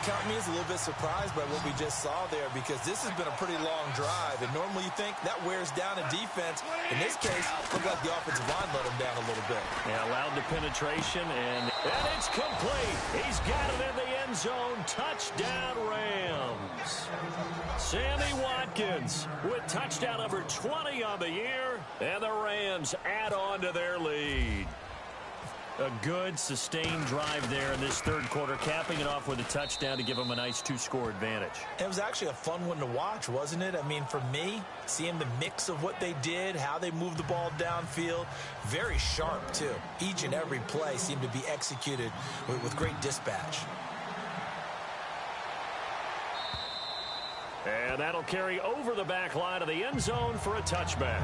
[SPEAKER 3] Count me as a little bit surprised by what we just saw there because this has been a pretty long drive, and normally you think that wears down a defense. In this case, it looked like the offensive line let him down a little bit.
[SPEAKER 2] Yeah, allowed the penetration, and it's complete. He's got it in the end zone. Touchdown, Rams. Sammy Watkins with touchdown number 20 on the year, and the Rams add on to their lead. A good, sustained drive there in this third quarter, capping it off with a touchdown to give them a nice 2-score advantage.
[SPEAKER 3] It was actually a fun one to watch, wasn't it? I mean, for me, seeing the mix of what they did, how they moved the ball downfield, very sharp, too. Each and every play seemed to be executed with great dispatch.
[SPEAKER 2] And that'll carry over the back line of the end zone for a touchback.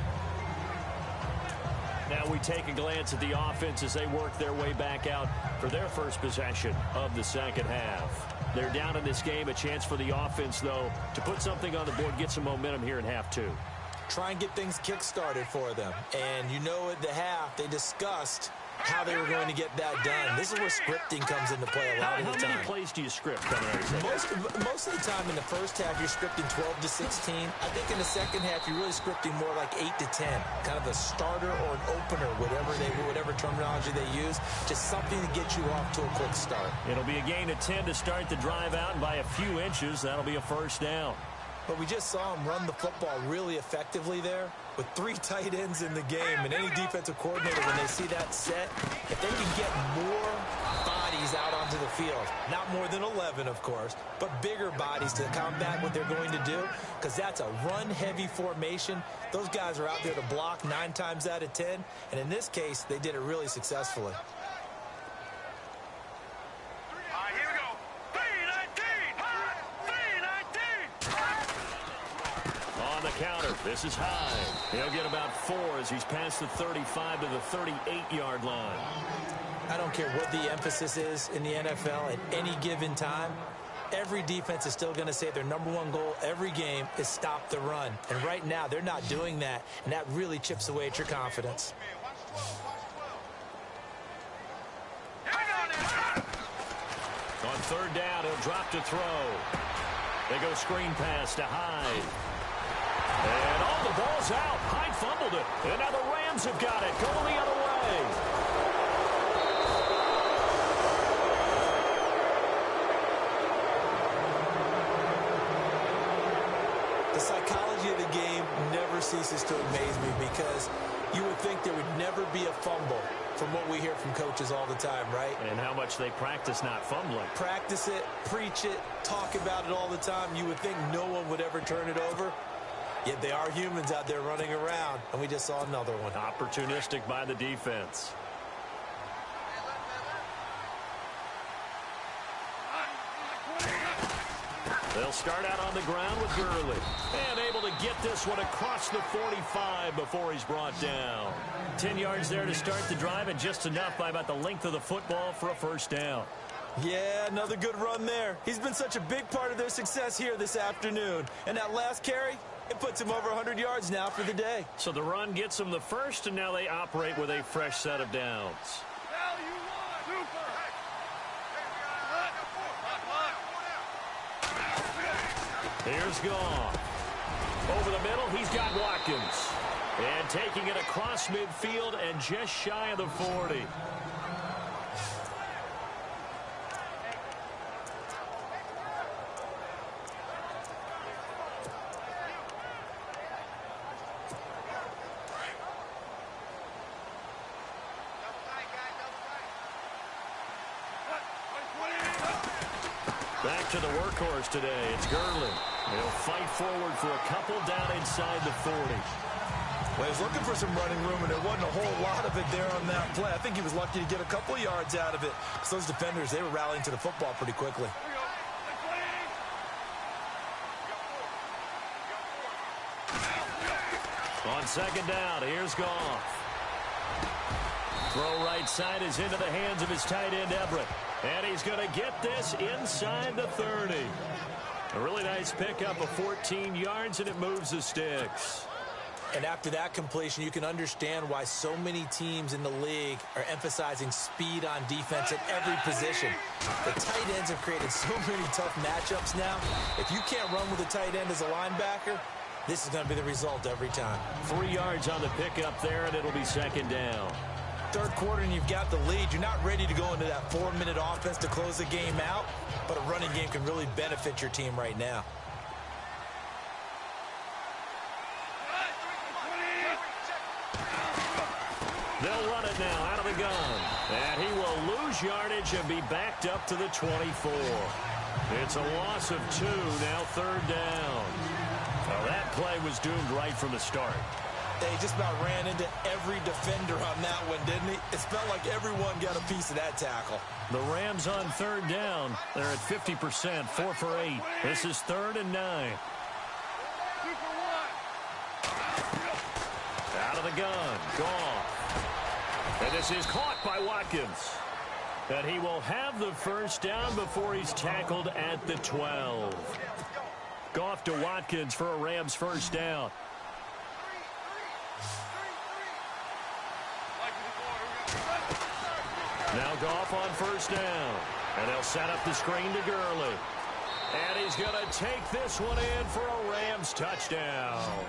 [SPEAKER 2] Now we take a glance at the offense as they work their way back out for their first possession of the second half. They're down in this game. A chance for the offense, though, to put something on the board, get some momentum here in half 2.
[SPEAKER 3] Try and get things kick-started for them. And you know at the half, they discussed how they were going to get that done. This is where scripting comes into play a lot of the time.
[SPEAKER 2] How many plays do you script coming out of the
[SPEAKER 3] Most of the time in the first half, you're scripting 12 to 16. I think in the second half, you're really scripting more like 8 to 10. Kind of a starter or an opener, whatever terminology they use. Just something to get you off to a quick start.
[SPEAKER 2] It'll be a gain of 10 to start the drive out, and by a few inches, that'll be a first down.
[SPEAKER 3] But we just saw him run the football really effectively there with 3 tight ends in the game. And any defensive coordinator, when they see that set, if they can get more bodies out onto the field, not more than 11, of course, but bigger bodies to combat what they're going to do, because that's a run-heavy formation. Those guys are out there to block 9 times out of 10. And in this case, they did it really successfully.
[SPEAKER 2] Counter. This is high. He'll get about 4 as he's past the 35 to the 38-yard line.
[SPEAKER 3] I don't care what the emphasis is in the NFL at any given time. Every defense is still going to say their #1 goal every game is stop the run. And right now, they're not doing that, and that really chips away at your confidence.
[SPEAKER 2] On third down, he'll drop to throw. They go screen pass to Hyde. And all the ball's out. Hyde fumbled it. And now the Rams have got it. Going the other way.
[SPEAKER 3] psychology of the game never ceases to amaze me because you would think there would never be a fumble from what we hear from coaches all the time, right?
[SPEAKER 2] And how much they practice not fumbling.
[SPEAKER 3] Practice it, preach it, talk about it all the time. You would think no one would ever turn it over. Yet they are humans out there running around, and we just saw another one.
[SPEAKER 2] Opportunistic by the defense. They'll start out on the ground with Gurley. And able to get this one across the 45 before he's brought down. 10 yards there to start the drive, and just enough by about the length of the football for a first down.
[SPEAKER 3] Yeah, another good run there. He's been such a big part of their success here this afternoon. And that last carry, it puts him over 100 yards now for the day.
[SPEAKER 2] So the run gets them the first, and now they operate with a fresh set of downs. Here's Goff. Over the middle, he's got Watkins. And taking it across midfield and just shy of the 40. Back to the workhorse today. It's Gurley. He'll fight forward for a couple down inside the 40.
[SPEAKER 3] Well, he was looking for some running room, and there wasn't a whole lot of it there on that play. I think he was lucky to get a couple yards out of it. Because those defenders, they were rallying to the football pretty quickly.
[SPEAKER 2] On second down, here's Goff. Throw right side is into the hands of his tight end, Everett. And he's going to get this inside the 30. A really nice pickup of 14 yards, and it moves the sticks.
[SPEAKER 3] And after that completion, you can understand why so many teams in the league are emphasizing speed on defense at every position. The tight ends have created so many tough matchups now. If you can't run with a tight end as a linebacker, this is going to be the result every time.
[SPEAKER 2] 3 yards on the pickup there, and it'll be second down.
[SPEAKER 3] Third quarter and you've got the lead. You're not ready to go into that 4-minute offense to close the game out, but a running game can really benefit your team right now.
[SPEAKER 2] They'll run it now out of the gun. And he will lose yardage and be backed up to the 24. It's a loss of 2, now third down. Well, that play was doomed right from the start.
[SPEAKER 3] They just about ran into every defender on that one, didn't he? It felt like everyone got a piece of that tackle.
[SPEAKER 2] The Rams on third down. They're at 50%, 4 for 8. This is 3rd and 9. Out of the gun, Goff. And this is caught by Watkins. And he will have the first down before he's tackled at the 12. Goff to Watkins for a Rams first down. Now Goff on first down. And they'll set up the screen to Gurley. And he's going to take this one in for a Rams touchdown.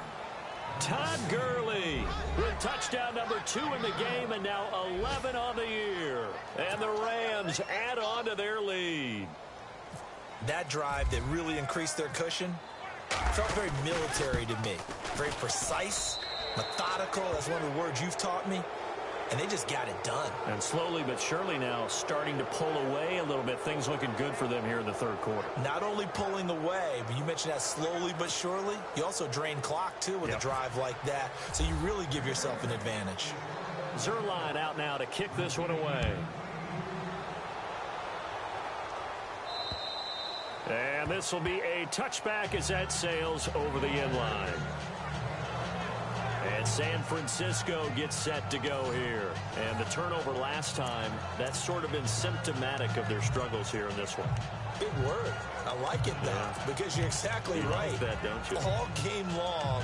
[SPEAKER 2] Todd Gurley with touchdown number 2 in the game, and now 11 on the year. And the Rams add on to their lead.
[SPEAKER 3] That drive that really increased their cushion felt very military to me. Very precise, methodical. That's one of the words you've taught me. And they just got it done.
[SPEAKER 2] And slowly but surely now starting to pull away a little bit. Things looking good for them here in the third quarter.
[SPEAKER 3] Not only pulling away, but you mentioned that slowly but surely. You also drain clock, too, with a drive like that. So you really give yourself an advantage.
[SPEAKER 2] Zerline out now to kick this one away. And this will be a touchback as that sails over the end line. And San Francisco gets set to go here. And the turnover last time, that's sort of been symptomatic of their struggles here in this one.
[SPEAKER 3] Big word. I like it, though, because you're exactly right.
[SPEAKER 2] Like that, don't you?
[SPEAKER 3] All game long,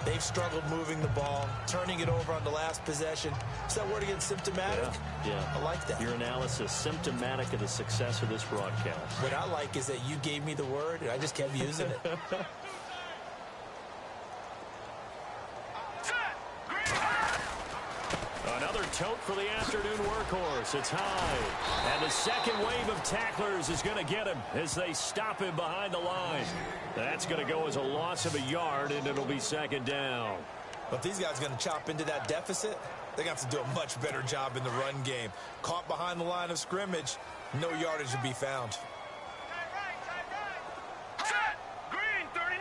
[SPEAKER 3] they've struggled moving the ball, turning it over on the last possession. Is that word again, symptomatic?
[SPEAKER 2] Yeah.
[SPEAKER 3] I like that.
[SPEAKER 2] Your analysis, symptomatic of the success of this broadcast.
[SPEAKER 3] What I like is that you gave me the word, and I just kept using it.
[SPEAKER 2] another tote for the afternoon workhorse. It's high. And the second wave of tacklers is going to get him as they stop him behind the line. That's going to go as a loss of a yard, and it'll be second down.
[SPEAKER 3] But if these guys are going to chop into that deficit, they're going to have to do a much better job in the run game. Caught behind the line of scrimmage, no yardage to be found.
[SPEAKER 4] Set. Green 39.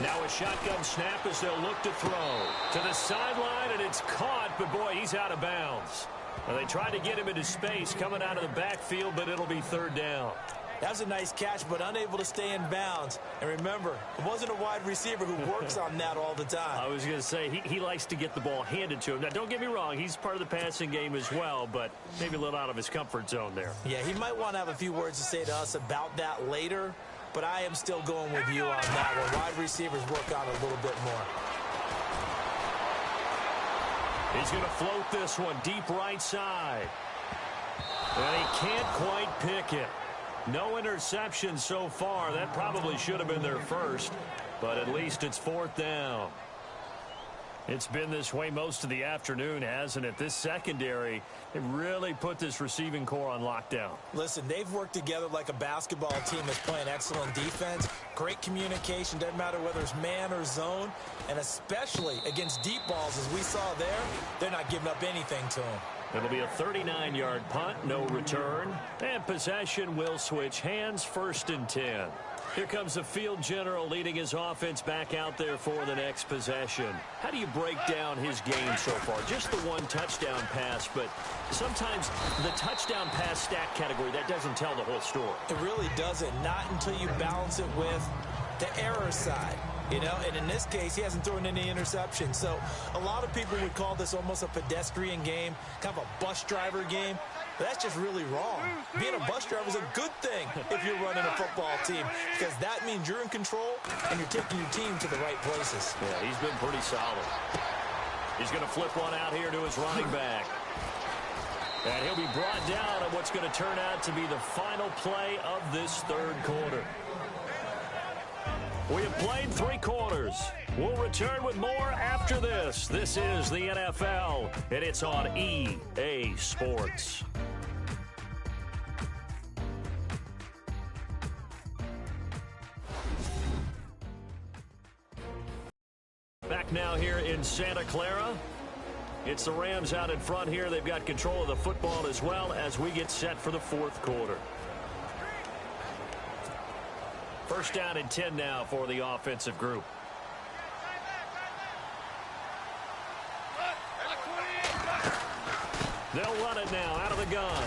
[SPEAKER 2] Now a shotgun snap as they'll look to throw. To the sideline, and it's caught, but boy, he's out of bounds. Well, they tried to get him into space coming out of the backfield, but it'll be third down.
[SPEAKER 3] That was a nice catch, but unable to stay in bounds. And remember, it wasn't a wide receiver who works on that all the time.
[SPEAKER 2] I was going to say, he likes to get the ball handed to him. Now, don't get me wrong, he's part of the passing game as well, but maybe a little out of his comfort zone there.
[SPEAKER 3] Yeah, he might want to have a few words to say to us about that later, but I am still going with you on that one. Wide receivers work on it a little bit more.
[SPEAKER 2] He's going to float this one deep right side. And he can't quite pick it. No interception so far. That probably should have been their first, but at least it's fourth down. It's been this way most of the afternoon, hasn't it? This secondary, it really put this receiving core on lockdown.
[SPEAKER 3] Listen, they've worked together like a basketball team that's playing excellent defense. Great communication, doesn't matter whether it's man or zone, and especially against deep balls, as we saw there, they're not giving up anything to them.
[SPEAKER 2] It'll be a 39-yard punt, no return, and possession will switch hands, first and 10. Here comes the field general leading his offense back out there for the next possession. How do you break down his game so far? Just the one touchdown pass, but sometimes the touchdown pass stat category, that doesn't tell the whole story.
[SPEAKER 3] It really doesn't, not until you balance it with the error side. You know, and in this case, he hasn't thrown any interceptions. So a lot of people would call this almost a pedestrian game, kind of a bus driver game. But that's just really wrong. Being a bus driver is a good thing if you're running a football team, because that means you're in control and you're taking your team to the right places.
[SPEAKER 2] Yeah, he's been pretty solid. He's going to flip one out here to his running back. And he'll be brought down on what's going to turn out to be the final play of this third quarter. We have played 3 quarters. We'll return with more after this. This is the NFL, and it's on EA Sports. Back now here in Santa Clara. It's the Rams out in front here. They've got control of the football as well as we get set for the fourth quarter. First down and 10 now for the offensive group. They'll run it now out of the gun.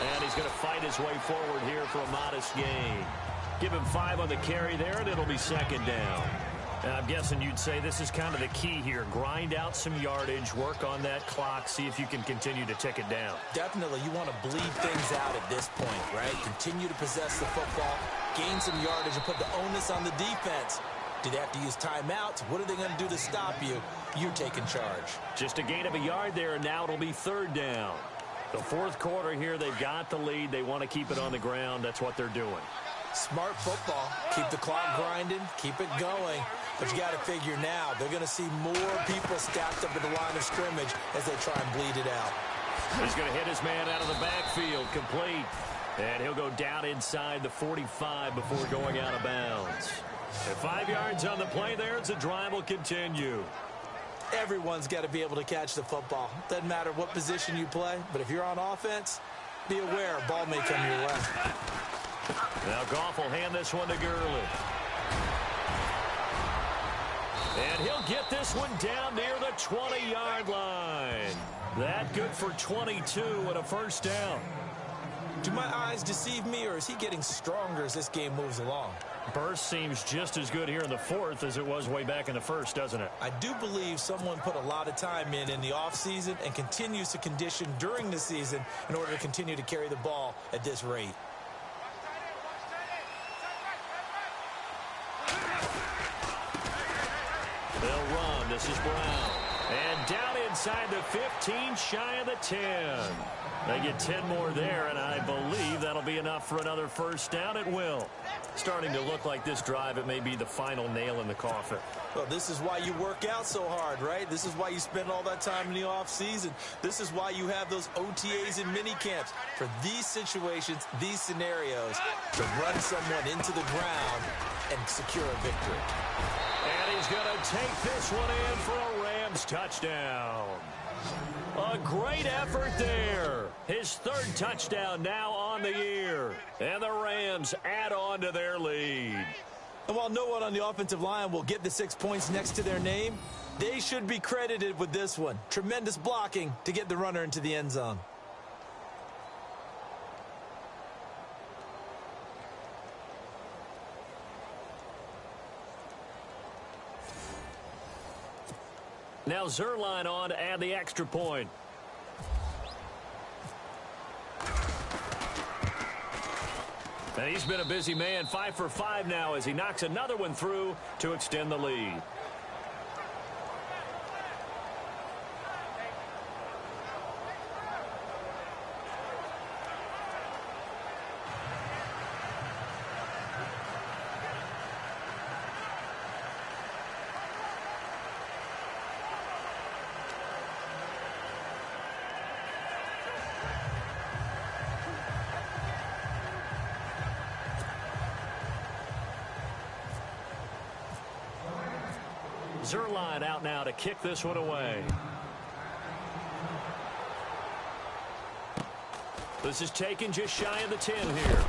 [SPEAKER 2] And he's going to fight his way forward here for a modest gain. Give him 5 on the carry there, and it'll be second down. And I'm guessing you'd say this is kind of the key here. Grind out some yardage, work on that clock, see if you can continue to tick it down.
[SPEAKER 3] Definitely, you want to bleed things out at this point, right? Continue to possess the football, gain some yardage, and put the onus on the defense. Do they have to use timeouts? What are they going to do to stop you? You're taking charge.
[SPEAKER 2] Just a gain of a yard there, and now it'll be third down. The fourth quarter here, they've got the lead. They want to keep it on the ground. That's what they're doing.
[SPEAKER 3] Smart football. Keep the clock grinding. Keep it going. But you got to figure now, they're going to see more people stacked up at the line of scrimmage as they try and bleed it out.
[SPEAKER 2] He's going to hit his man out of the backfield, complete. And he'll go down inside the 45 before going out of bounds. And 5 yards on the play there as the drive will continue.
[SPEAKER 3] Everyone's got to be able to catch the football. Doesn't matter what position you play, but if you're on offense, be aware a ball may come your way.
[SPEAKER 2] Now Goff will hand this one to Gurley. And he'll get this one down near the 20-yard line. That good for 22 and a first down.
[SPEAKER 3] Do my eyes deceive me, or is he getting stronger as this game moves along?
[SPEAKER 2] Burst seems just as good here in the fourth as it was way back in the first, doesn't it?
[SPEAKER 3] I do believe someone put a lot of time in the offseason and continues to condition during the season in order to continue to carry the ball at this rate.
[SPEAKER 2] They'll run. This is Brown. And down inside the 15, shy of the 10. They get 10 more there, and I believe that'll be enough for another first down. It will. Starting to look like this drive, it may be the final nail in the coffin.
[SPEAKER 3] Well, this is why you work out so hard, right? This is why you spend all that time in the offseason. This is why you have those OTAs and mini camps. For these situations, these scenarios, to run someone into the ground and secure a victory.
[SPEAKER 2] And he's going to take this one in for a Rams touchdown. A great effort there. His third touchdown now on the year. And the Rams add on to their lead.
[SPEAKER 3] And while no one on the offensive line will get the 6 points next to their name, they should be credited with this one. Tremendous blocking to get the runner into the end zone.
[SPEAKER 2] Now Zerline on to add the extra point. And he's been a busy man, 5 for 5 now as he knocks another one through to extend the lead. Zerline out now to kick this one away. This is taken just shy of the 10 here.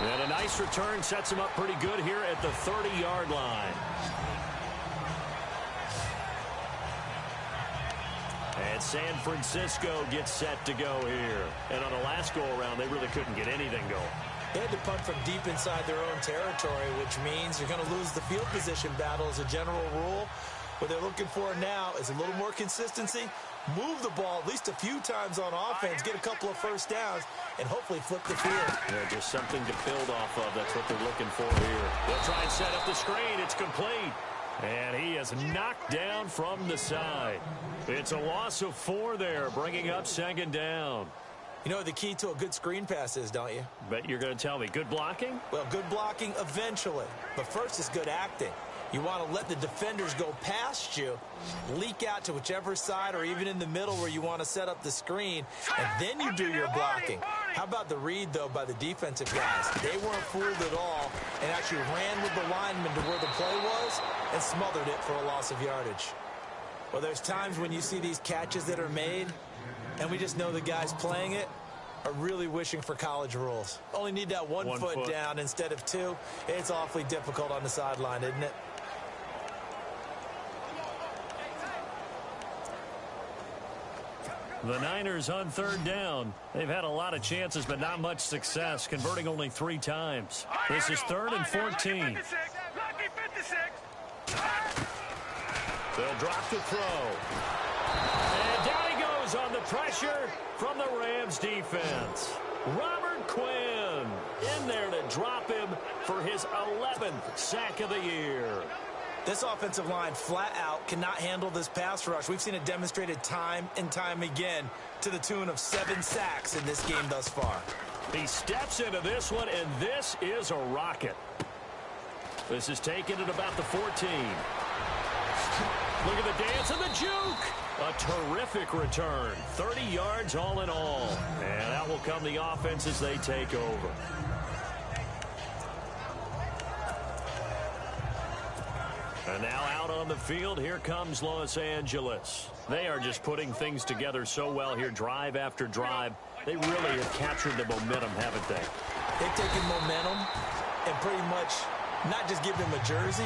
[SPEAKER 2] And a nice return sets him up pretty good here at the 30-yard line. And San Francisco gets set to go here. And on the last go-around, they really couldn't get anything going.
[SPEAKER 3] They had to punt from deep inside their own territory, which means you're going to lose the field position battle as a general rule. What they're looking for now is a little more consistency, move the ball at least a few times on offense, get a couple of first downs, and hopefully flip the field.
[SPEAKER 2] Yeah, just something to build off of. That's what they're looking for here. They'll try and set up the screen. It's complete. And he is knocked down from the side. It's a loss of 4 there, bringing up second down.
[SPEAKER 3] You know what the key to a good screen pass is, don't you?
[SPEAKER 2] Bet you're going to tell me. Good blocking?
[SPEAKER 3] Well, good blocking eventually. But first is good acting. You want to let the defenders go past you, leak out to whichever side or even in the middle where you want to set up the screen, and then you do your blocking. How about the read, though, by the defensive guys? They weren't fooled at all and actually ran with the lineman to where the play was and smothered it for a loss of yardage. Well, there's times when you see these catches that are made, and we just know the guys playing it are really wishing for college rules. Only need that one foot down instead of 2. It's awfully difficult on the sideline, isn't it?
[SPEAKER 2] The Niners on third down. They've had a lot of chances, but not much success, converting only 3 times. This is 3rd and 14. They'll drop the throw. And down he goes on the pressure from the Rams defense. Robert Quinn in there to drop him for his 11th sack of the year.
[SPEAKER 3] This offensive line flat out cannot handle this pass rush. We've seen it demonstrated time and time again to the tune of 7 sacks in this game thus far.
[SPEAKER 2] He steps into this one, and this is a rocket. This is taken at about the 14. Look at the dance and the juke. A terrific return. 30 yards all in all. And that will come the offense as they take over. And now out on the field, here comes Los Angeles. They are just putting things together so well here, drive after drive. They really have captured the momentum, haven't they?
[SPEAKER 3] They've taken momentum and pretty much not just give him a jersey,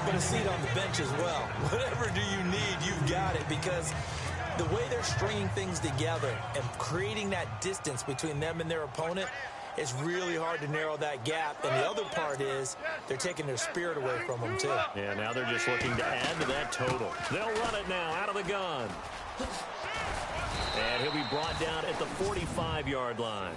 [SPEAKER 3] but a seat on the bench as well. Whatever do you need, you've got it, because the way they're stringing things together and creating that distance between them and their opponent, it's really hard to narrow that gap. And the other part is they're taking their spirit away from them, too.
[SPEAKER 2] Yeah, now they're just looking to add to that total. They'll run it now out of the gun. And he'll be brought down at the 45-yard line.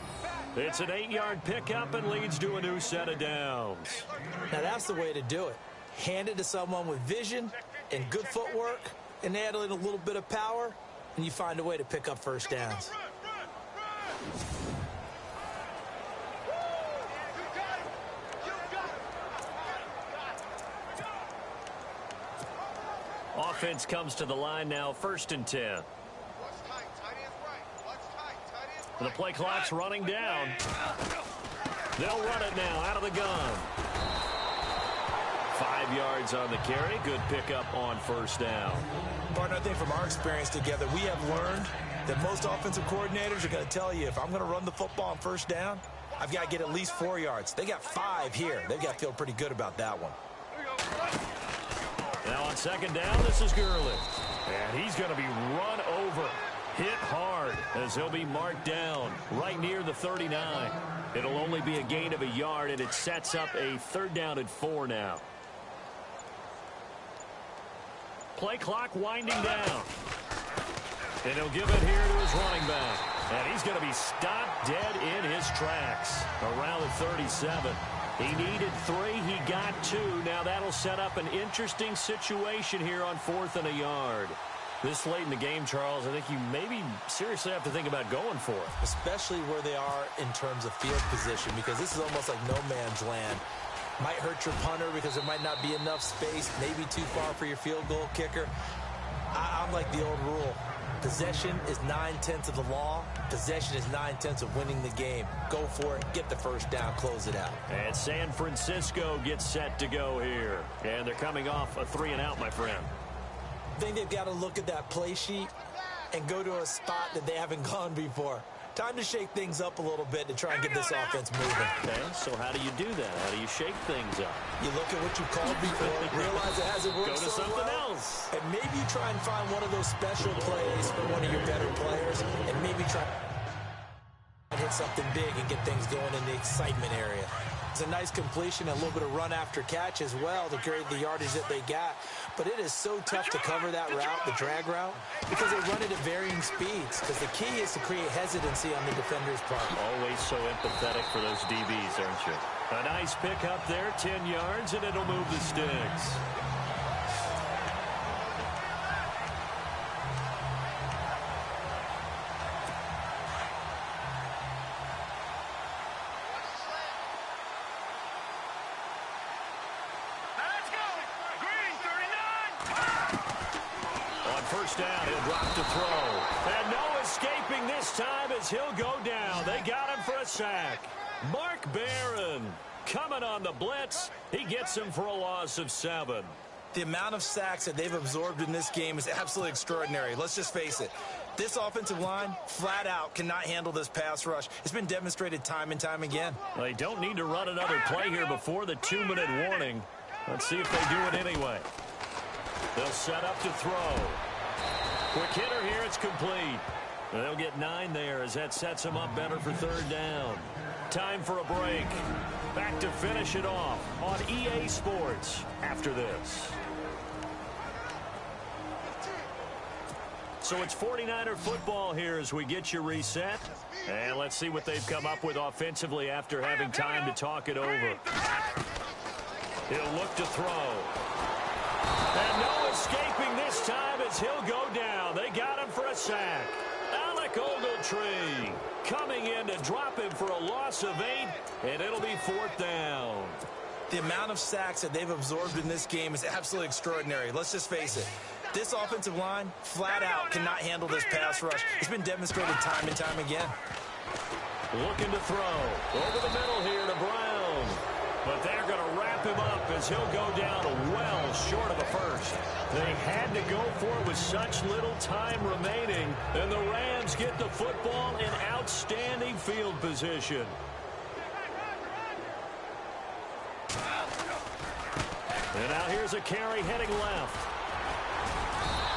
[SPEAKER 2] It's an 8-yard pickup and leads to a new set of downs.
[SPEAKER 3] Now, that's the way to do it. Hand it to someone with vision and good footwork, and add in a little bit of power, and you find a way to pick up first downs.
[SPEAKER 2] Offense comes to the line now, 1st and 10. The play clock's running down. They'll run it now out of the gun. 5 yards on the carry. Good pickup on first down.
[SPEAKER 3] Partner, I think from our experience together, we have learned that most offensive coordinators are going to tell you, if I'm going to run the football on first down, I've got to get at least 4 yards. They got 5 here. They've got to feel pretty good about that one.
[SPEAKER 2] Now on 2nd down, this is Gurley. And he's going to be run over. Hit hard as he'll be marked down right near the 39. It'll only be a gain of a yard, and it sets up a 3rd down and 4 now. Play clock winding down. And he'll give it here to his running back. And he's going to be stopped dead in his tracks around the 37. He needed 3. He got 2. Now that'll set up an interesting situation here on 4th and a yard. This late in the game, Charles, I think you maybe seriously have to think about going for it.
[SPEAKER 3] Especially where they are in terms of field position, because this is almost like no man's land. Might hurt your punter because there might not be enough space, maybe too far for your field goal kicker. I'm like the old rule. Possession is 9/10 of the law. Possession is 9/10 of winning the game. Go for it. Get the first down. Close it out.
[SPEAKER 2] And San Francisco gets set to go here. And they're coming off a 3-and-out, my friend.
[SPEAKER 3] I think they've got to look at that play sheet and go to a spot that they haven't gone before. Time to shake things up a little bit to try and get this offense moving.
[SPEAKER 2] Okay, so how do you do that? How do you shake things up?
[SPEAKER 3] You look at what you called before, realize it hasn't worked
[SPEAKER 2] so well. Go to something else.
[SPEAKER 3] And maybe you try and find one of those special plays for one of your better players, and maybe try and hit something big and get things going in the excitement area. It's a nice completion, a little bit of run after catch as well to create the yardage that they got. But it is so tough to cover that route, the drag route, because they run it at varying speeds. Because the key is to create hesitancy on the defender's part.
[SPEAKER 2] Always so empathetic for those DBs, aren't you? A nice pick up there, 10 yards, and it'll move the sticks. First down, he'll drop to throw. And no escaping this time as he'll go down. They got him for a sack. Mark Barron coming on the blitz. He gets him for a loss of 7.
[SPEAKER 3] The amount of sacks that they've absorbed in this game is absolutely extraordinary. Let's just face it. This offensive line, flat out, cannot handle this pass rush. It's been demonstrated time and time again.
[SPEAKER 2] Well, they don't need to run another play here before the 2-minute warning. Let's see if they do it anyway. They'll set up to throw. Quick hitter here, it's complete. They'll get 9 there as that sets them up better for 3rd down. Time for a break. Back to finish it off on EA Sports after this. So it's 49er football here as we get you reset. And let's see what they've come up with offensively after having time to talk it over. He'll look to throw. And no escaping this time as he'll go down. They got him for a sack. Alec Ogletree coming in to drop him for a loss of 8, and it'll be 4th down.
[SPEAKER 3] The amount of sacks that they've absorbed in this game is absolutely extraordinary. Let's just face it. This offensive line, flat out, cannot handle this pass rush. It's been demonstrated time and time again.
[SPEAKER 2] Looking to throw. Over the middle here to Brown. But they're going to wrap him up as he'll go down well short of a first. They had to go for it with such little time remaining, and the Rams get the football in outstanding field position. And now here's a carry heading left.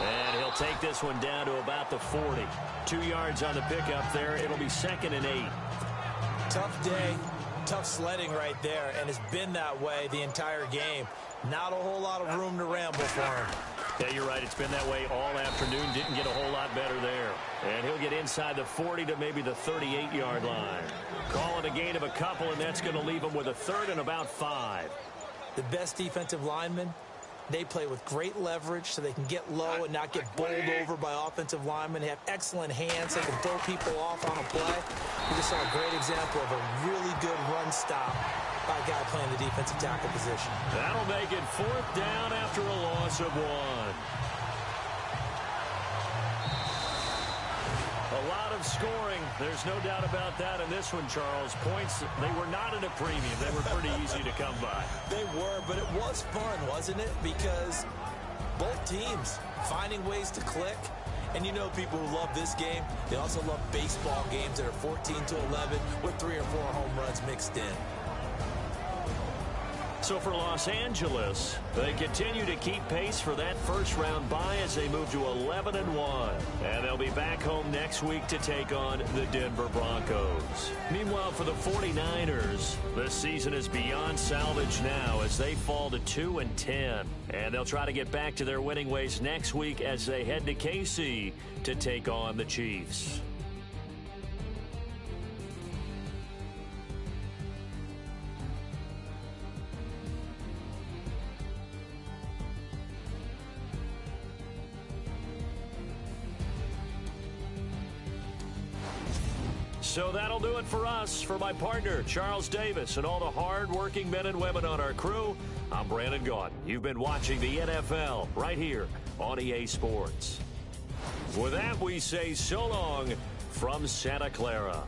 [SPEAKER 2] And he'll take this one down to about the 40. 2 yards on the pickup there. It'll be 2nd and 8.
[SPEAKER 3] Tough day. Tough sledding right there, and it's been that way the entire game. Not a whole lot of room to ramble for him.
[SPEAKER 2] Yeah, you're right. It's been that way all afternoon. Didn't get a whole lot better there. And he'll get inside the 40 to maybe the 38-yard line. Call it a gain of a couple, and that's going to leave him with a 3rd and about 5.
[SPEAKER 3] The best defensive lineman They play with great leverage so they can get low and not get bowled over by offensive linemen. They have excellent hands. They can throw people off on a play. We just saw a great example of a really good run stop by a guy playing the defensive tackle position.
[SPEAKER 2] That'll make it 4th down after a loss of 1. A lot of scoring. There's no doubt about that in this one, Charles. Points, they were not at a premium. They were pretty easy to come by.
[SPEAKER 3] They were, but it was fun, wasn't it? Because both teams finding ways to click. And you know people who love this game, they also love baseball games that are 14-11 with 3 or 4 home runs mixed in.
[SPEAKER 2] So for Los Angeles, they continue to keep pace for that first-round bye as they move to 11-1. And they'll be back home next week to take on the Denver Broncos. Meanwhile, for the 49ers, the season is beyond salvage now as they fall to 2-10. And they'll try to get back to their winning ways next week as they head to KC to take on the Chiefs. So that'll do it for us. For my partner, Charles Davis, and all the hard-working men and women on our crew, I'm Brandon Gaudin. You've been watching the NFL right here on EA Sports. With that, we say so long from Santa Clara.